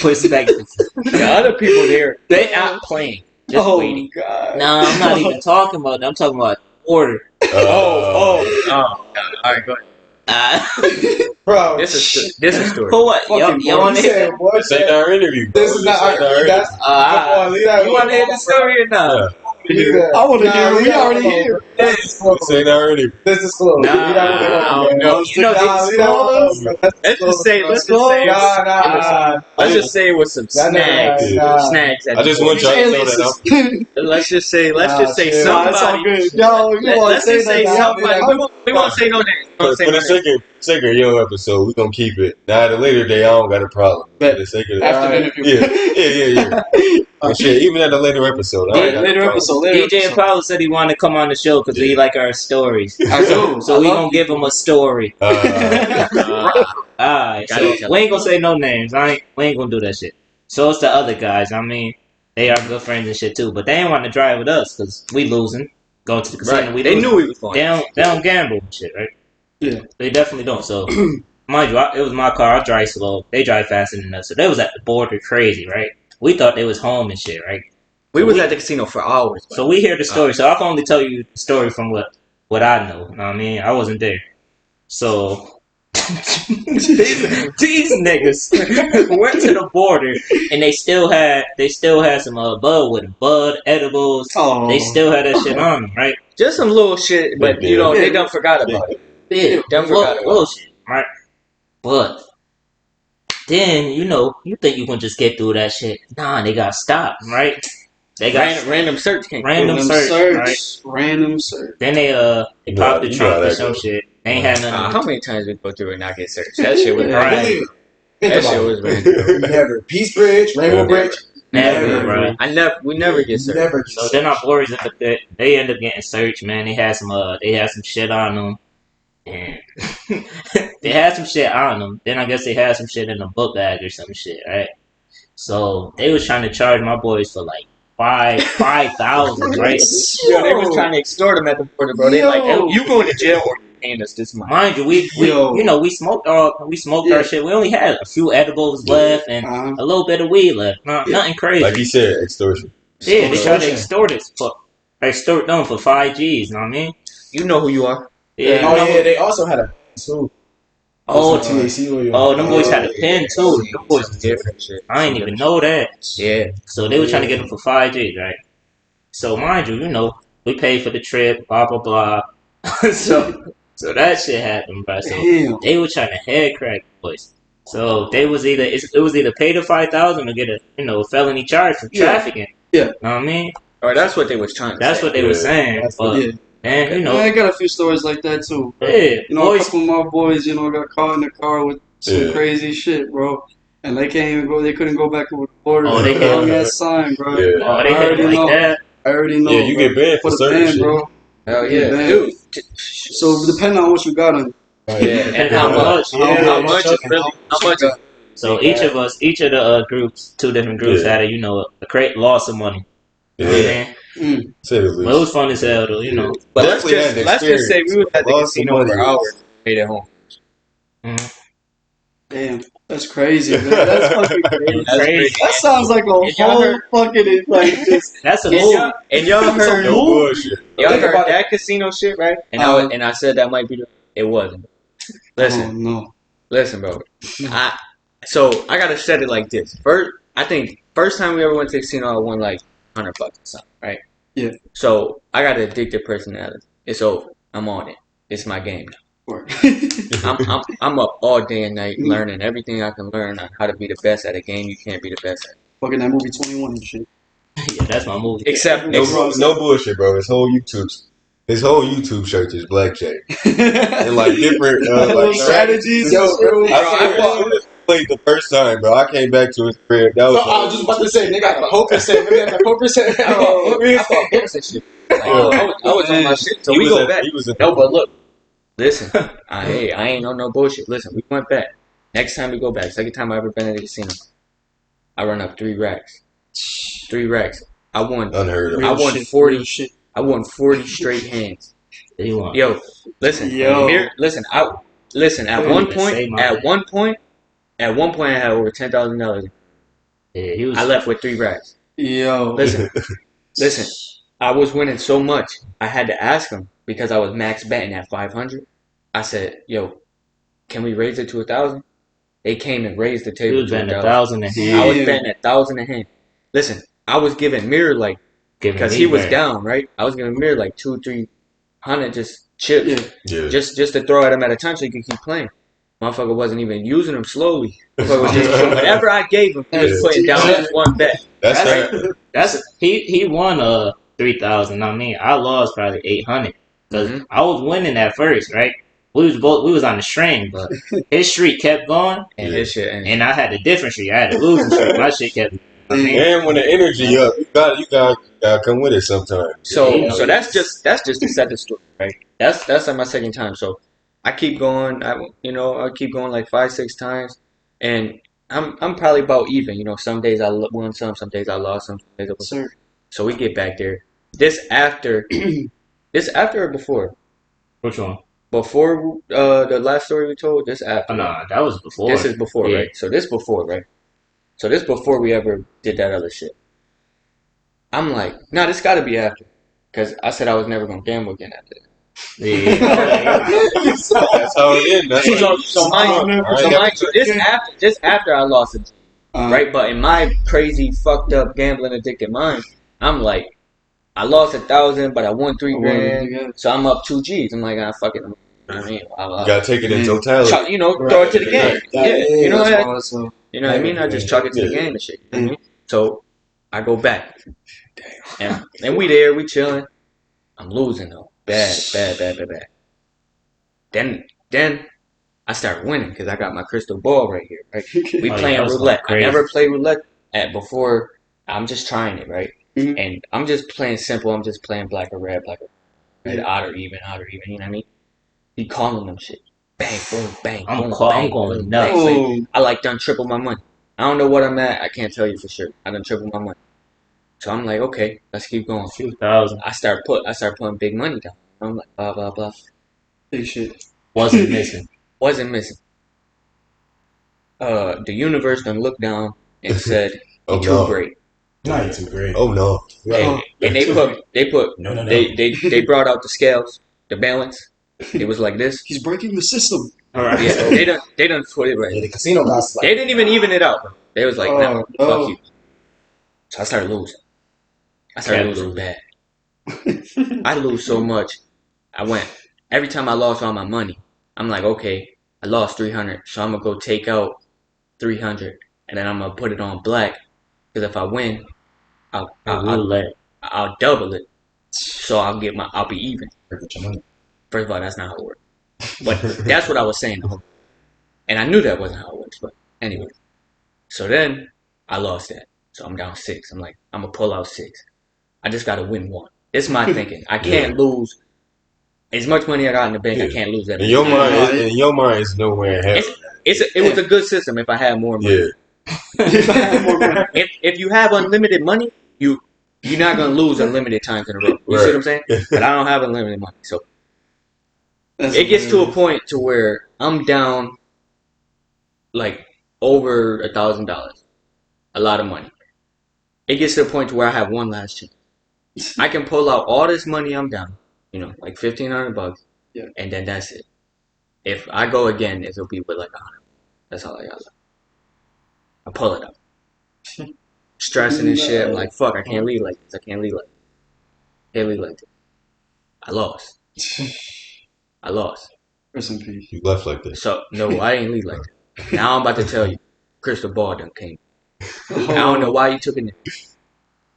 perspective. The other people there, they out playing. Just Oh waiting. God. No, I'm not even talking about that. I'm talking about order. Oh, God. All right, go ahead. Bro, This is story. For what? Fucking You want to you hear said that? what? This ain't our interview. Bro. This is not our interview. that's come on, leave that You want to hear the story or not? Yeah. I want to hear it. leave We that already alone, here. bro. This is close. This ain't our interview. This is close. Leave that one I alone, don't bro. know. You know, Nah, leave that one alone, bro. That's let's close, just say, bro. let's just say, Nah. let's just say it was some That never snags, happened, Yeah. nah. snags. At I just the want y'all to know Aliases. that Let's just say Nah, chill. Nah, it's all somebody. good. Yo, you want to Let's say just say that? somebody. We won't say no names. We won't for say the no names. sake of your episode, we're gonna keep it. Now, at a later day, I don't got a problem. For Bet. the sake of After the Alright. interview. yeah. And shit, even at a later episode, I ain't got Later no problem. episode. Later DJ episode. Apollo said he wanted to come on the show because he like our stories. I do. So we gonna give him a story. Alright, so Gotta we ain't gonna say no names. We ain't gonna do that shit. So it's the other guys. I mean, they are good friends and shit too, but they ain't want to drive with us because we losing. Going to the casino, Right. we They losing. knew we was going. They don't gamble and shit, right? Yeah. They definitely don't. So, mind you, it was my car. I drive slow. They drive faster than us. So they was at the border crazy, right? We thought they was home and shit, right? We was at the casino for hours. So we hear the story. So I can only tell you the story from what I know. You know what I mean? I wasn't there. So these niggas went to the border and they still had some bud with them, bud edibles. Oh. They still had that shit on them, right? Just some little shit, but They you know did. they done forgot about it. Yeah, Done forgot about little shit, right? But then you think you can just get through that shit? Nah, they got stopped, right? They got Random search came. random search, right? Random search. Then they popped the You know trunk how or that some goes. shit. They ain't had nothing. How many times we go through and not get searched? That shit was Right. random. Think That about shit it. was random. Never. Peace Bridge, Rainbow Bridge. Never, bro. We never get searched. Never. So then our boys they end up getting searched, man. They had some shit on them. And they had some shit on them. Then I guess they had some shit in a book bag or some shit, right? So they was trying to charge my boys for like 5,000, right? Yo, they was trying to extort them at the border, bro. They like, hey, you going to jail or you paying us this month? Mind you, we smoked our shit. We only had a few edibles left and a little bit of weed left. Nothing crazy. Like he said, extortion. Yeah, they tried to extort them for 5 Gs. You know what I mean? You know who you are. Yeah. Oh yeah, they also had a too. Oh, THC oil. Oh, them boys had a pen too. Them boys is different shit. I didn't even know that. Yeah. So they were trying to get them for 5 Gs, right? So mind you, we paid for the trip, blah blah blah. so that shit happened, bro. So Damn. they were trying to head crack boys. So they was either pay the 5,000 or get a felony charge for trafficking. Yeah. Know what I mean? Or that's what they was trying to That's say. what they were saying. That's But and I got a few stories like that too. yeah, A boys. couple of my boys, got caught in the car with some crazy shit, bro. And they can't even go. They couldn't go back over the border. Oh, they on can't. that sign, bro. Yeah. Oh, they I had already it like know. that. I already know. Yeah, you bro. get banned for Put a certain ban, shit. bro. Hell Yeah, yeah, man. dude. So depending on what you got on. Yeah, and how much? Yeah. How much is really? How much? So each of the groups, 2 different groups, had a great loss of money. You know what I mean? Say the But it least. was fun as hell, though. But Definitely had the let's just say we was at the Lost some casino for money. hours. Paid at home. Damn, that's crazy, man. That's fucking crazy. That's crazy. That sounds like a y'all whole heard- fucking just. That's a And movie. y'all heard No bullshit. y'all Think heard about that casino shit, right? And I said that might be it wasn't. Oh Listen, no. listen, bro. I gotta set it like this. First time we ever went to the casino, I won like $100 or something, right? Yeah. So I got an addictive personality. It's over. I'm on it. It's my game now. I'm up all day and night learning everything I can learn on how to be the best at a game you can't be the best at. Fucking that movie 21 and shit. Yeah, that's my movie. Except No bullshit, bro. His whole YouTube search is blackjack and like different like strategies. Yo, I played the first time, bro. I came back to his crib. That was I was just about to say, they got the poker set. Maybe the poker set. I thought books and shit. Like, I was on my shit. So we go back. No, but look. Listen, I ain't on no bullshit. Listen, we went back. Next time we go back, second time I ever been at the casino, I run up 3 racks. 3 racks. I won. Unheard of. I won 40. I won 40 straight hands. Yo, listen. Here, listen. At one point, I had over $10,000. Yeah, I left with 3 racks. Yo. Listen, Listen, I was winning so much, I had to ask him because I was max betting at 500. I said, "Yo, can we raise it to 1,000?" They came and raised the He table was to betting 1,000. 1,000 a hand. I was betting 1,000 a hand. Listen, I was giving Mirror like because he was down, right? I was giving Mirror like 200-300 just chips, just to throw at him at a time so he could keep playing. Motherfucker wasn't even using them slowly. Motherfucker was just whatever I gave him, he was putting down that one bet. He won 3,000. I mean, I lost probably 800 because I was winning at first, right? We was on the string, but his streak kept going, and his shit, and I had a different streak. I had a losing streak. My shit kept. And when the energy up, you gotta come with it sometimes. So that's just to set the story, right? That's like my second time. So I keep going. I keep going like 5-6 times, and I'm probably about even. Some days I won some days I lost some days I won. So we get back there. This after or before? Which one? Before the last story we told. This after? Nah, that was before. This is before, right? So this before, right? So this before we ever did that other shit. I'm like, nah, this got to be after, because I said I was never gonna gamble again after that. Yeah. That's how it is. So mind you, this after I lost it, right? But in my crazy, fucked up, gambling addicted mind, I'm like, I lost 1,000, but I won $3,000, so I'm up 2 G's. I'm like, fuck it. I mean, you gotta take it in totality. Throw it to the game. You know what I mean? I just chuck it to the game and shit. You know what I mean? So I go back, and we there, we chilling. I'm losing though, bad. Then I start winning because I got my crystal ball right here. Right? We playing roulette. I never played roulette before. I'm just trying it, right? And I'm just playing simple. I'm just playing black or red, odd or even. You know what I mean? He calling them shit. Bang, boom, bang, I'm bang, going nuts. I like done triple my money. I don't know what I'm at. I can't tell you for sure. I done triple my money. So I'm like, okay, let's keep going. 2,000. I start putting big money down. I'm like, blah blah blah. Big shit. Wasn't missing. The universe done looked down and said, "You're too great." Not too great. Oh no. And they brought out the scales, the balance. It was like this. He's breaking the system. All right. Yeah, they done put it right. Yeah, the casino got slapped. They didn't even it out, bro. They was like, nah, fuck you. So I started losing. Bad. I lose so much. Every time I lost all my money, I'm like, okay, I lost 300, so I'm gonna go take out 300, and then I'm gonna put it on black, because if I win, I'll double it, so I'll be even. First of all, that's not how it works. But that's what I was saying. And I knew that wasn't how it works. But anyway. So then I lost that. So I'm down 6. I'm like, I'm going to pull out 6. I just got to win 1. It's my thinking. I can't lose as much money I got in the bank. I can't lose that. In your mind, it's nowhere in hell. It was a good system if I had more money. Yeah. If you have unlimited money, you're not going to lose unlimited times in a row. You see what I'm saying? But I don't have unlimited money. So it gets to a point to where I'm down like over $1,000, a lot of money. It gets to a point to where I have one last chance. I can pull out all this money I'm down, like $1,500, and then that's it. If I go again, it'll be with like 100. That's all I got left. I pull it up, stressing and shit. I'm like, fuck, I can't leave like this. I lost. Rest in peace. You left like this. So, no, I ain't leave like that. Now I'm about to tell you, crystal ball done came. I don't know why he took it.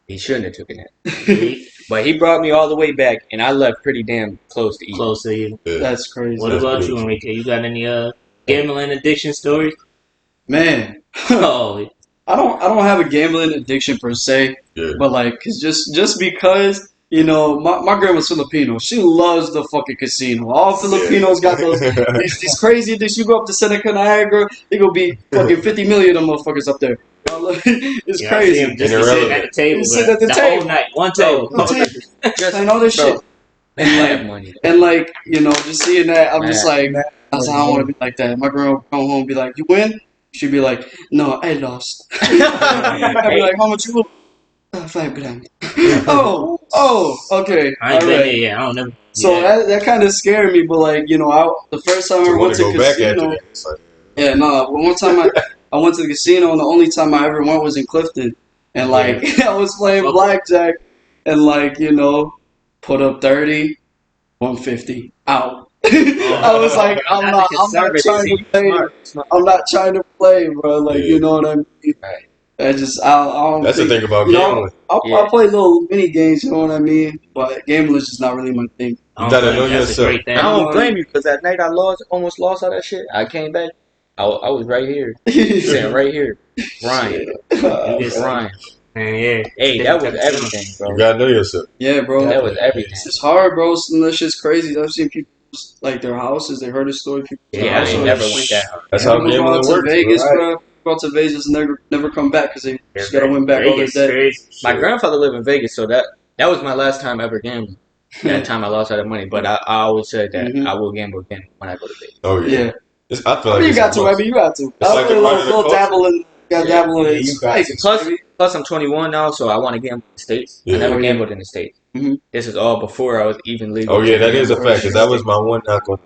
He shouldn't have taken it. But he brought me all the way back, and I left pretty damn close to even. Yeah. That's crazy. What about you, Enrique? You got any gambling addiction stories? Man. Oh, I don't have a gambling addiction per se, but like, cause just because my grandma's Filipino, she loves the fucking casino. All Filipinos got those these crazy addictions. You go up to Seneca, Niagara, they gonna be fucking 50 million of them motherfuckers up there. It's crazy. Just sitting at the table, the whole night, one table, and all this shit. And like just seeing that, I'm just like, I don't want to be like that. My girl would come home and be like, "You win?" She'd be like, "No, I lost." I'd be like, "How much you win?" $5 grand. Okay. I ain't been there yet. I don't know. So that kind of scared me, but like the first time I went to go back casino. after that. Like, Yeah, no. One time I went to the casino, and the only time I ever went was in Clifton, and like I was playing blackjack, and like put up 30, 150 out. I was like, I'm not trying to play. I'm not trying to play, bro. Like you know what I mean. Right. I don't. That's think, the thing about gambling. I'll play little mini games, you know what I mean. But gambling is just not really my thing. You gotta know yourself. I don't blame you because that night I almost lost all that shit. I came back. I was right here, sitting right here, Ryan. Ryan. Yeah. Hey, that was everything, bro. You gotta know yourself. Yeah, bro. That was everything. It's hard, bro. Some of that shit's crazy. I've seen people like their houses. They heard a story. Yeah, I never went that hard. That's how gambling works. Vegas, bro. Go out to Vegas and never come back because they just gotta win back all their debt. My grandfather lived in Vegas, so that was my last time ever gambling. That time I lost all that money, but I always said that I will gamble again when I go to Vegas. Oh yeah. I feel like you got to. I mean, you got to. It's like a little dabbling. Dabbling. You got to. Plus, I'm 21 now, so I want to gamble in the States. I never gambled in the States. This is all before I was even legal. Oh yeah, that is a fact. Because that was my one knock on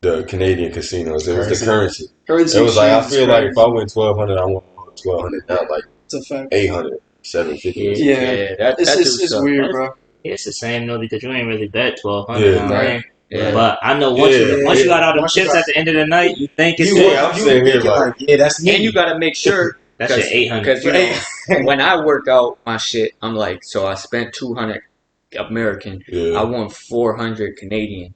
the Canadian casinos. It was the currency. It was like I feel like if I win 1,200, I want 1,200, not like it's a fact. 800, 750. Yeah, it's weird, bro. It's the same though because you ain't really bet 1,200. Right. Yeah. But I know once you got all the chips at the end of the night, you think it's I'm saying here like that's and you gotta make sure that's your 800. Because when I work out my shit, I'm like, so I spent 200 American, I won 400 Canadian.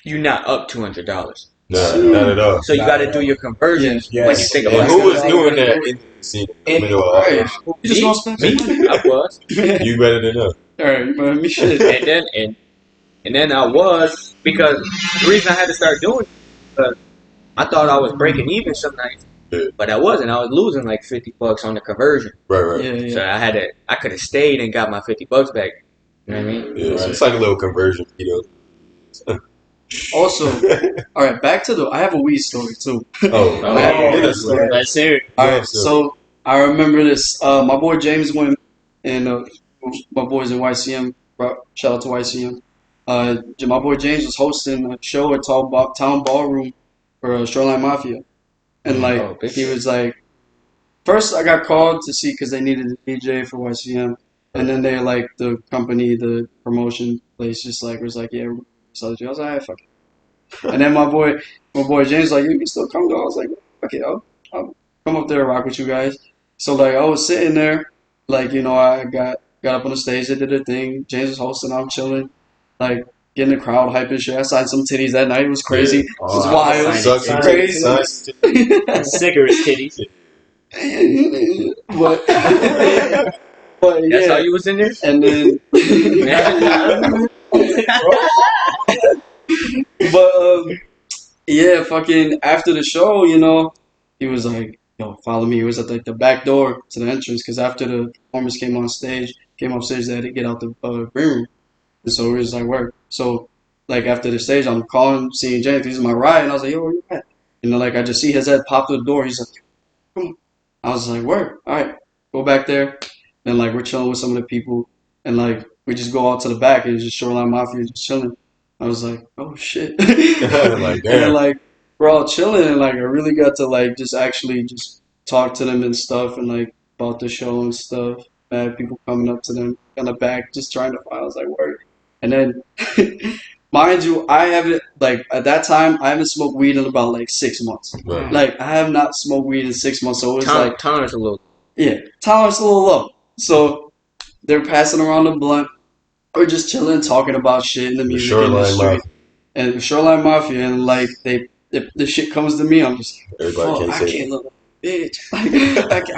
You're not up $200. No, not at all. So you got to do your conversions when you think about it. Who was doing that in the casino? You just gonna spend me? I was. You better than us. All right, man. Me shit. And then I was because the reason I had to start doing it because I thought I was breaking even some nights, but I wasn't. I was losing like $50 on the conversion. Right. Yeah. So I could have stayed and got my $50 back. You know what I mean? Yeah, it's like a little conversion, Also, all right, back to I have a weed story too. Let's hear it. All right, so I remember this. My boy James went, and my boys in YCM. Shout out to YCM. My boy James was hosting a show at Town Ballroom for Shoreline Mafia, and he was like, first I got called to see because they needed a DJ for YCM, and then they the company, the promotion place, just was like, yeah. So I was like, right, fuck it. And then my boy James was like, you can still come though. I was like, okay, I'll come up there and rock with you guys. So I was sitting there, I got up on the stage, they did their thing. James was hosting, I'm chilling, getting the crowd hype and shit. I signed some titties that night. It was crazy. It was wild. It was crazy. Sickerest titties. But yeah. That's how you was in there? And then but yeah, fucking after the show, he was like, yo, follow me. He was at the back door to the entrance because after the performers came upstairs, they had to get out the green room. And so we was like, work. So after the stage, I'm calling, seeing James. He's my ride, and I was like, yo, where you at? I just see his head pop through the door. He's like, come on. I was like, work. All right, go back there. And we're chilling with some of the people, and we just go out to the back, and it's just Shoreline Mafia just chilling. I was like, oh shit. Damn. And we're all chilling, and I really got to just actually just talk to them and stuff, and about the show and stuff. I had people coming up to them in the back just trying to find. I was like, work. And then mind you, I haven't at that time I haven't smoked weed in about 6 months. Right. I have not smoked weed in 6 months, so it was tolerance a little. Yeah, tolerance a little low. So they're passing around the blunt. We're just chilling, talking about shit in the music industry. And Shoreline Mafia, and the shit comes to me, I'm just like, oh, I can't look like a bitch. I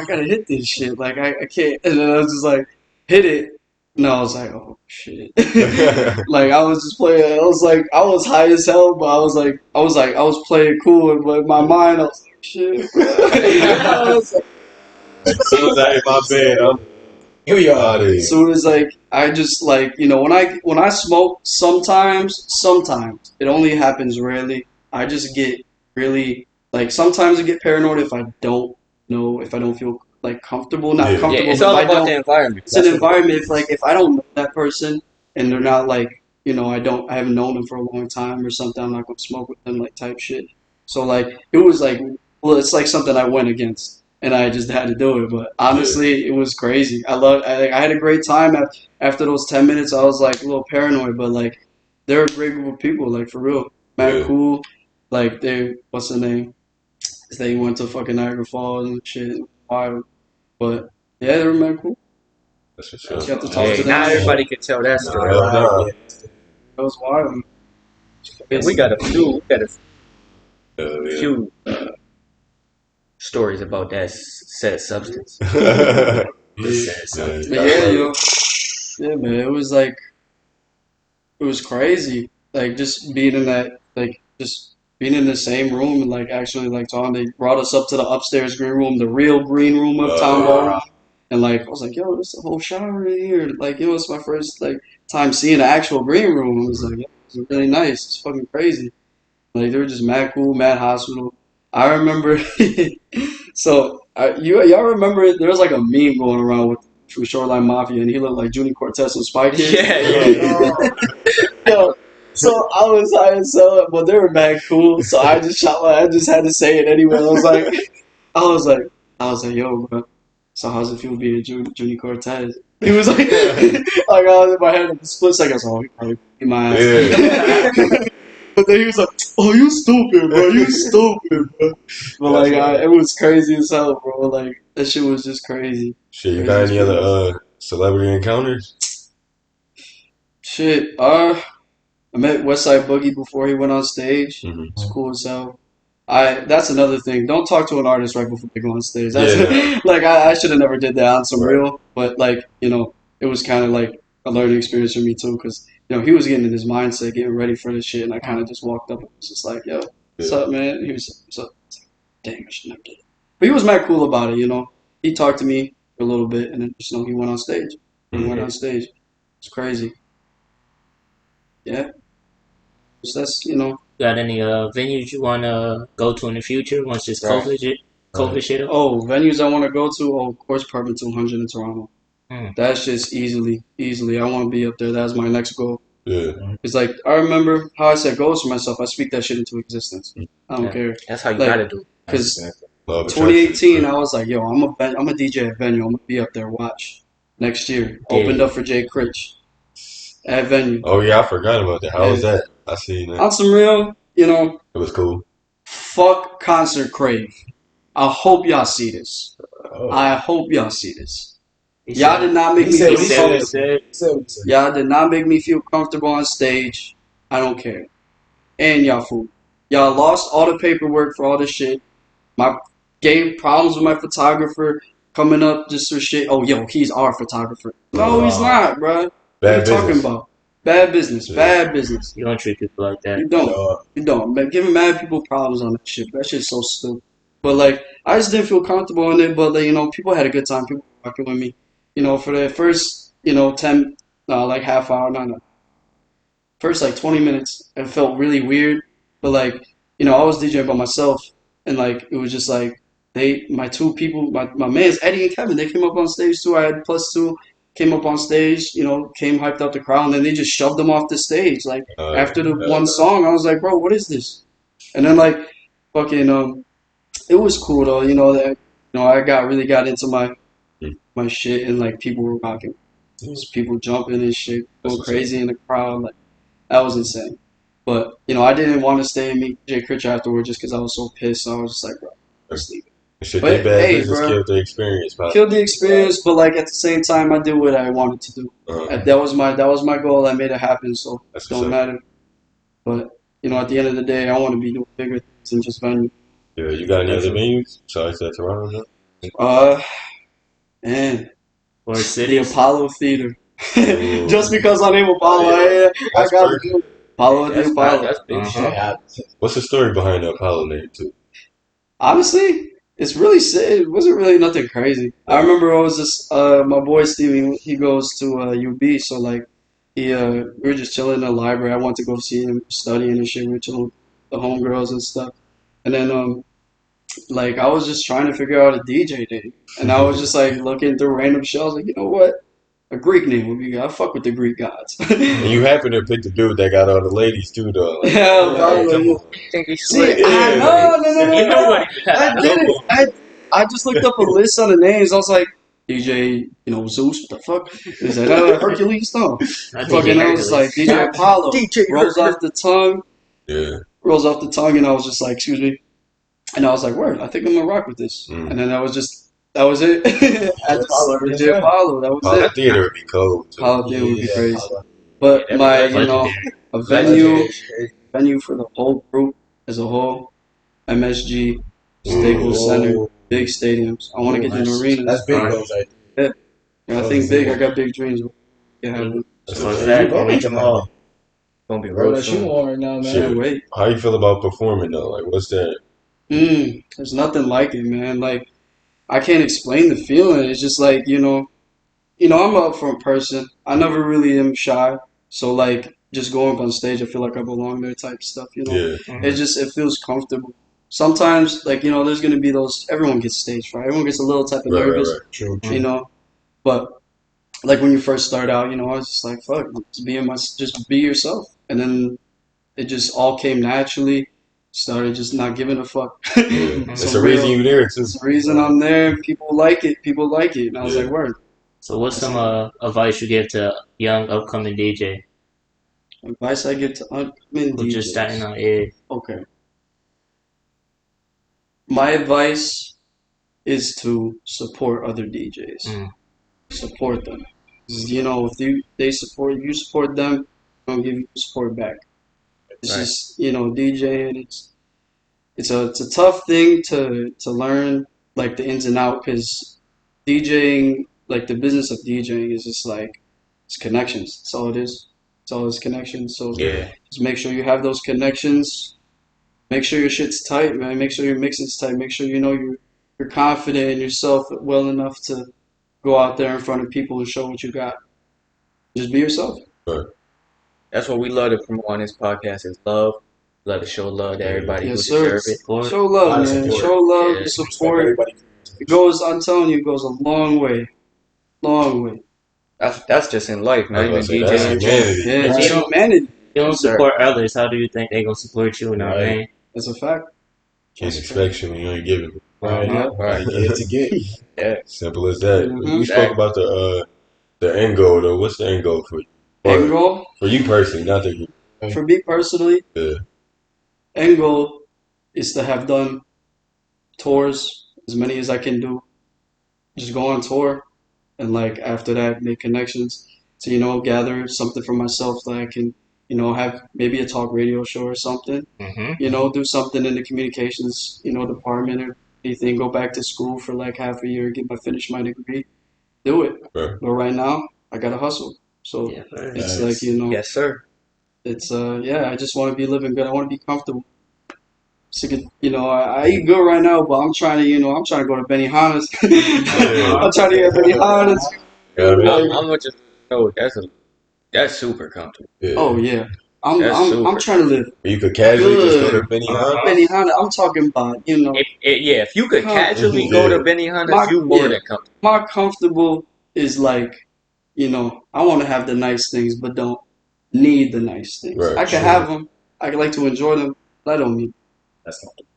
gotta hit this shit. I can't. And then I was just like, hit it. No, I was like, oh shit. I was just playing. I was high as hell, but I was playing cool. But in my mind, I was like, shit. I was like, as soon as I hit my bed, here we are. As soon as I just when I smoke, sometimes it only happens rarely. I just get really sometimes I get paranoid if I don't feel like comfortable, not Yeah. comfortable. Yeah, it's but all if I about don't, the environment. it's an environment. If I don't know that person and they're not like, I haven't known them for a long time or something, I'm not gonna smoke with them like type shit. So like it was like, well, it's like something I went against and I just had to do it. But honestly, it was crazy. I had a great time after those 10 minutes. I was like a little paranoid, but like they're a great group of people, like for real, man, cool. Like what's the name? They went to fucking Niagara Falls and shit, wild. But yeah, they were man cool. That's for sure. Got to talk to them. Not everybody can tell that story. No. That was wild. And we got a few stories about that said substance. But yeah, man, it was like it was crazy. Like just being in that, like just being in the same room and like actually like talking. They brought us up to the upstairs green room, the real green room of Town Hall. And like I was like, yo, there's a whole shower in here. Like, it's my first like time seeing an actual green room. I was like, yeah, it's really nice. It's fucking crazy. Like they were just mad cool, mad hospital. I remember. So y'all remember there was like a meme going around from Shoreline Mafia, and he looked like Junior Cortez from Spy Kids. Yeah. Yo, so I was high as hell, but they were mad cool. So I just had to say it anyway. I was like, yo, bro. So how's it feel being Junior Cortez? He was like, I was in my head in the split second. So he probably beat my ass. Yeah. But then he was like, "Oh, you stupid, bro. You stupid, bro." But like, it was crazy as hell, bro. Like that shit was just crazy. Shit, you got any other celebrity encounters? Shit, I met Westside Boogie before he went on stage. Mm-hmm. It's cool as hell. That's another thing. Don't talk to an artist right before they go on stage. That's like I should have never did that on some real, but like it was kind of like a learning experience for me too, because he was getting in his mindset, getting ready for this shit, and I kind of just walked up and was just like, "Yo, what's up, man?" He was like, "What's up?" I was like, "Damn, I should never did it." But he was mad cool about it. He talked to me for a little bit, and then he went on stage. He went on stage. It's crazy. Yeah. So that's Got any venues you want to go to in the future once this COVID shit up? Oh, venues I want to go to. Oh, of course, Apartment 200 in Toronto. That's just easily. I want to be up there. That's my next goal. Yeah. It's like I remember how I set goals for myself. I speak that shit into existence. I don't care. That's how you gotta do. Because 2018, I was like, yo, I'm a DJ at venue. I'm gonna be up there. Watch next year. Opened up for Jay Critch at venue. Oh yeah, I forgot about that. How was that? I see that. On some real, it was cool. Fuck Concert Crave. I hope y'all see this. I hope y'all see this. Y'all did not make me feel comfortable. Y'all did not make me feel comfortable on stage. I don't care. And y'all fool. Y'all lost all the paperwork for all this shit. My gave problems with my photographer coming up just for shit. Oh, yo, he's our photographer. No, he's not, bro. What are you talking about? Bad business. Bad business. You don't treat people like that. You don't. Man, giving mad people problems on that shit. That shit's so stupid. But like, I just didn't feel comfortable in it. But like, people had a good time. People were fucking with me. For the first, 10, like half hour, no. First like 20 minutes, it felt really weird. But like, I was DJing by myself, and like, it was just like my two people, my mans Eddie and Kevin, they came up on stage too. I had +2. Came up on stage, came hyped up the crowd, and then they just shoved them off the stage. Like after the one song, I was like, bro, what is this? And then like, fucking, it was cool though. I really got into my shit, and like people were rocking. There was people jumping and shit, going crazy in the crowd. Like that was insane. But I didn't want to stay and meet Jay Critch afterward just because I was so pissed. So I was just like, bro, let's leave it. Shit, they bad business killed the experience. Killed the experience, but like at the same time, I did what I wanted to do. That was my goal. I made it happen, so it don't matter. But at the end of the day, I want to be doing bigger things than just venue. Yeah, you got any other venues besides that Toronto? Man, or the Apollo Theater. Just because I name Apollo, I got to do Apollo. The Apollo. That's big shit. What's the story behind the Apollo name too? Honestly, it's really sick. It wasn't really nothing crazy. I remember I was just my boy Steven, he goes to UB, so like we were just chilling in the library. I went to go see him studying and shit. We were chilling with the homegirls and stuff. And then like I was just trying to figure out a DJ name, and I was just like looking through random shows, like you know what, a Greek name would be good. I fuck with the Greek gods. And you happen to pick the dude that got all the ladies too, though. Like, Yeah, probably. think he's See, slick. I no. I did it. I just looked up a list of the names. I was like, DJ, Zeus, what the fuck? Is that Hercules? No. Fucking, I was like, DJ Apollo. Rolls off the tongue. Yeah. Rolls off the tongue, and I was just like, excuse me. And I was like, word, I think I'm gonna rock with this. And then that was it. DJ Apollo, that was it. Apollo Theater would be cold. Apollo Theater would be crazy. But my, a venue for the whole group as a whole, MSG, Staples Center, big stadiums. I want to get in arenas. That's big goals, yeah, I think big. I got big dreams. Yeah, Reach them all. Gonna be Bro, real that you soon. on right now, man. Can't wait. How you feel about performing though? Like, what's that? There's nothing like it, man. Like, I can't explain the feeling. It's just like, I'm an upfront person. I never really am shy. So, like, just going up on stage, I feel like I belong there type stuff, Yeah. It feels comfortable. Sometimes, like, there's going to be everyone gets stage fright. Everyone gets a little type of nervous, True. But, like, when you first start out, I was just like, fuck, just be yourself. And then it just all came naturally. Started just not giving a fuck. It's the reason you're there too. It's the reason I'm there. People like it. And I was like, word. So what's some advice you give to young upcoming DJ Advice I give to upcoming who DJs. just starting out? Yeah. Okay. My advice is to support other DJs. Support them. If they support you, support them. I'll give you support back. It's just DJing. It's a tough thing to learn, like the ins and outs, because DJing, like the business of DJing, is just like it's connections. That's all it is. It's all it's connections. So just make sure you have those connections. Make sure your shit's tight, man. Make sure your mixing's tight. Make sure you're confident in yourself well enough to go out there in front of people and show what you got. Just be yourself. Right. That's what we love to promote on this podcast is love. Love to show love to everybody who deserves it. Show love, man. Show love, support. I'm telling you, it goes a long way. Long way. That's just in life, man. Even DJing. That's humanity. You don't support others, how do you think they gonna support you? Man? That's a fact. Can't expect you when you ain't giving. Right. Get to get. Yeah. Simple as that. Mhm. We spoke about the end goal though. What's the end goal for you? End goal? For you personally, not that you. For me personally, end goal is to have done tours, as many as I can do. Just go on tour, and like after that, make connections to gather something for myself that I can have maybe a talk radio show or something. Do something in the communications department or anything. Go back to school for like half a year, finish my degree. Do it. Right. But right now, I gotta hustle. So it's like Yes, sir. It's I just want to be living good. I want to be comfortable. So I eat good right now, but I'm trying to go to Benihana's. I'm trying to get Benihana's. I'm with you. That's super comfortable. Yeah. Oh yeah, I'm trying to live. You could casually just go to Benihana. Benihana. I'm talking about If you could casually go to Benihana's, you more than comfortable. My comfortable is like, I want to have the nice things, but don't need the nice things. Right, I can have them. I can like to enjoy them, but I don't need them. That's comfortable.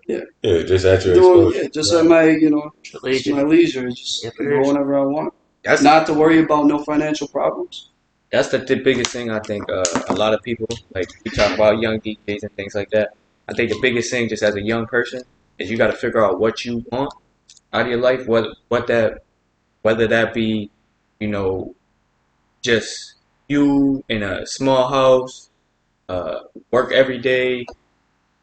Yeah, just at your exposure. Just at my, just my leisure. Just go whenever I want. That's not to worry about no financial problems. That's the biggest thing I think a lot of people, like we talk about young DJs and things like that. I think the biggest thing just as a young person is you got to figure out what you want out of your life, whether that be, just you in a small house, work every day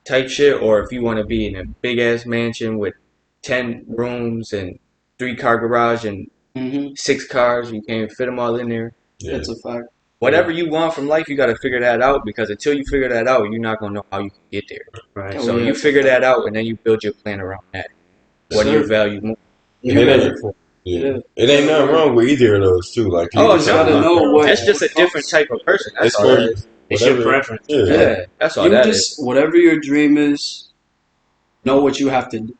type shit, or if you want to be in a big ass mansion with 10 rooms and 3-car garage and 6 cars, you can't fit them all in there. Yeah. That's a fact. Whatever you want from life, you got to figure that out, because until you figure that out, you're not going to know how you can get there. Right. So you figure that out, and then you build your plan around that. What do you value more? It ain't nothing wrong with either of those too. Like, that's just a different type of person. That's all that is. It's your preference. Yeah, that's all that is. Whatever your dream is, know what you have to do.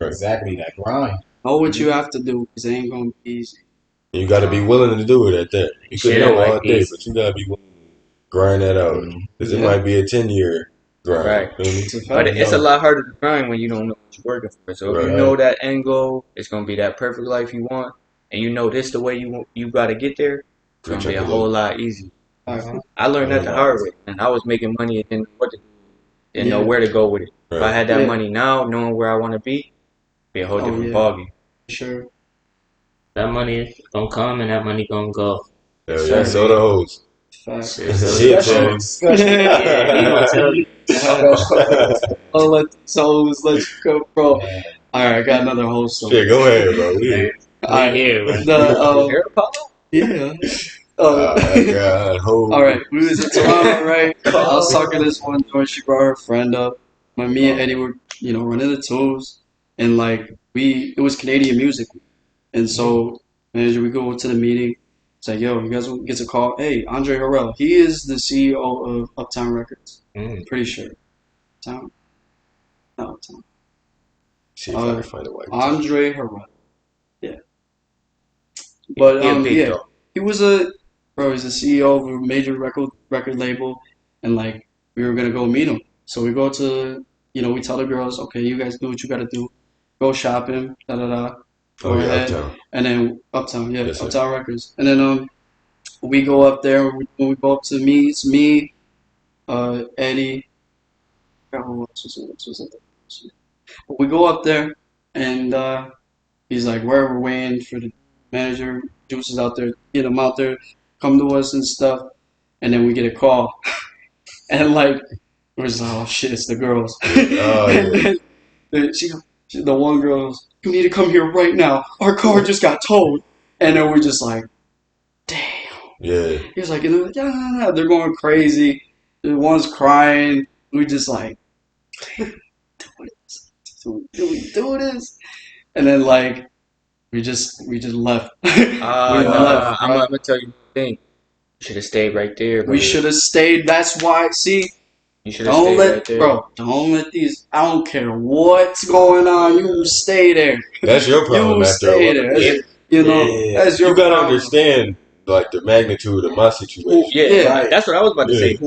Exactly that grind. Know what you have to do because it ain't gonna be easy. You got to be willing to do it at that. You could know all day, but you got to be willing to grind that out. Because it might be a 10-year grind. Right. But it's a lot harder to grind when you don't know what you're working for. So if you know that end goal, it's going to be that perfect life you want, and you know this the way you got to get there, it's going to be a whole lot easier. I learned that the hard way, and I was making money and didn't know what to do, didn't know where to go with it. If I had that money now, knowing where I want to be a whole different ballgame. Sure. That money is gonna come and that money gonna go. Yeah, so the hoes. Facts. Shit, folks. I'll let these hoes let you go, bro. All right, I got another whole story. Shit, go ahead, bro. We here. Yeah. God, all right, we was in Toronto, right? I was talking to this one joint. She brought her friend up. When me and Eddie were, running the tools, and it was Canadian music, and so manager, we go to the meeting. It's like, yo, you guys get a call. Hey, Andre Harrell, he is the CEO of Uptown Records. Pretty sure. Uptown. See if I can find a white Andre Harrell. Yeah. But he was he's the CEO of a major record label, and we were gonna go meet him. So we go to, we tell the girls, okay, you guys do what you gotta do, go shopping, Go ahead. Uptown. And then Uptown, yes, Uptown Records. And then we go up there. We go up to me, it's me, Eddie. We go up there, and he's like, we're waiting for the manager. Juice is out there, get him out there, come to us and stuff. And then we get a call, and we're just like, oh shit, it's the girls. And then the one girl goes, you need to come here right now. Our car just got towed. And then we're just like, damn. Yeah. He was like, yeah, they're going crazy. The one's crying. We just like, do we do this? And then we just left. I'm gonna tell you the thing. You should have stayed right there. Bro. We should have stayed. That's why. See, you should have stayed right there. Bro, don't let these. I don't care what's going on. You stay there. That's your problem. You stay there. That's your. You gotta understand the magnitude of my situation. Yeah, that's what I was about to say.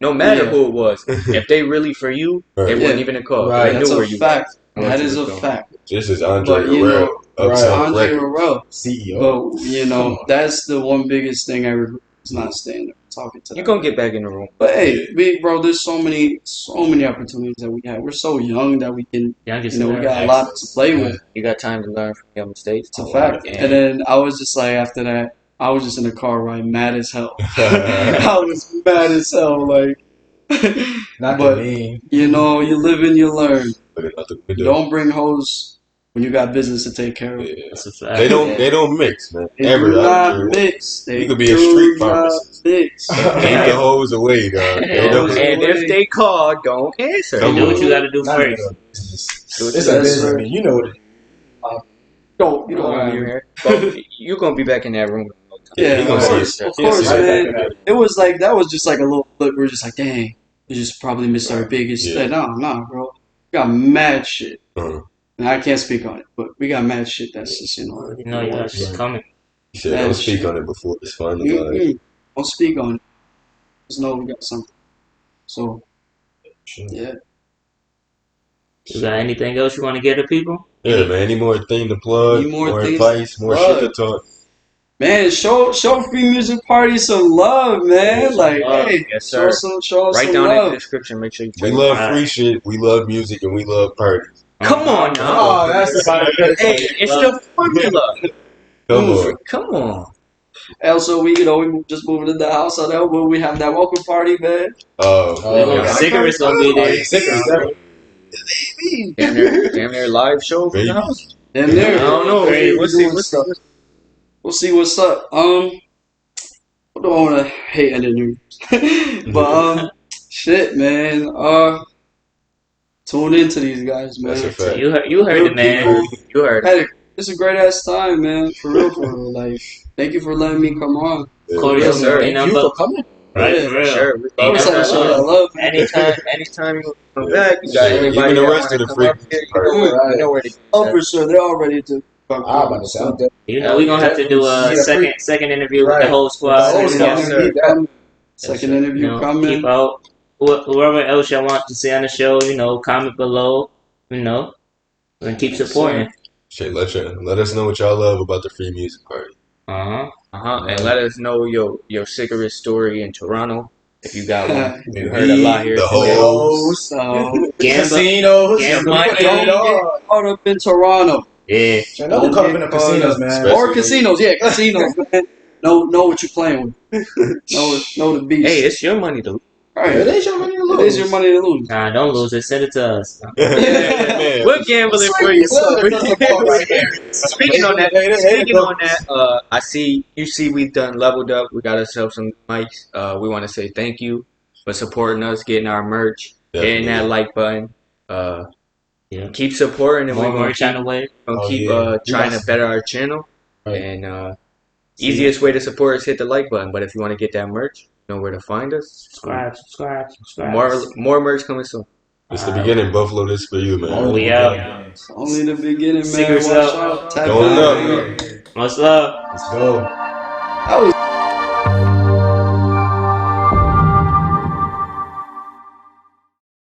No matter who it was, if they really for you, they wouldn't even have called. Right, that's a fact. That is a fact. This is Andre Harrell. Andre Harrell, CEO. But that's the one biggest thing I regret is not staying there talking to them. You're gonna get back in the room. But hey, bro, there's so many opportunities that we have. We're so young that we can, we got a lot to play with. You got time to learn from your mistakes. It's a fact. And then I was just like, after that, I was just in the car ride, mad as hell. I was mad as hell, you live and you learn. Don't bring hoes when you got business to take care of. That's a fact. They don't mix, man. They do not mix. You could be a street pharmacist. Mix. Keep the hoes away, dog. And if they call, don't answer. Do what you got to do first. It's a business. You know what it is. You don't want to hear it. You're going to be back in that room. Yeah, of course, man. It was that was just a little flip. We're just like, dang, we just probably missed our biggest. Yeah. No, bro. We got mad shit. And I can't speak on it, but we got mad shit that's just, it's coming. You said don't speak on it before it's finalized. Don't speak on it. Just know we got something. So, yeah. You got anything else you want to get to people? Yeah, man. Any more thing to plug? More advice? More shit to talk? Man, show Free Music Party some love, man. Hey, yes, sir. show Write some down love. in the description. Make sure you. We love free shit. We love music, and we love parties. Come on now. Oh, that's hey, it's the formula. Come on. Also, we just moving to the house. So that we have that welcome party, man. Sickerest gonna be there. Sickerest. Damn near live show for the house. Damn near. I don't know. We'll see what's up. I don't want to hate any news, but shit, man. Tune into these guys, man. That's a fact. You heard it, man. You heard it. Hey, it's a great ass time, man. For real. Thank you for letting me come on. Yes, sir. Thank you for coming. Right, Yeah, for real. Sure, we I love was that. like, show that love. Anytime you come back, you got Sure, anybody even the that rest want to of the come up free here, party. you know where to get Oh, that. for sure. They're all ready to fuck I'm about with to us. say, I'm dead. You know, we're gonna have to do a second interview with the whole squad. Oh, Yes, second sir. interview coming. Yes, Second sir. interview You know, coming. keep out whoever else y'all want to see on the show. You know, comment below. You know, and keep supporting. Shit, let us know what y'all love about the free music party. And let us know your Sickerest story in Toronto if you got one. You heard a lot here The today. hoes, Casinos, Get Don't money. get caught up in Toronto. Yeah. Don't caught up in the casinos, man. Especially Or casinos, yeah, casinos, man. Know what you're playing with. Know the beast. Hey, it's your money to lose. Right. It is your money to lose. It is your money to lose. Nah, don't lose it. Send it to us. Man. We're gambling for you. Speaking on that, I see we've done leveled up. We got ourselves some mics. We want to say thank you for supporting us, getting our merch, hitting that like button. Keep supporting, and More we're merch on the way. gonna keep trying to better our channel. Right. And easiest way to support is hit the like button. But if you want to get that merch, you know where to find us. Subscribe. More merch coming soon. It's the beginning, Buffalo. This is for you, man. We out. Only the beginning, man. Sickerest Watch up. out. Tap Going out. up. Much love. Let's go. That was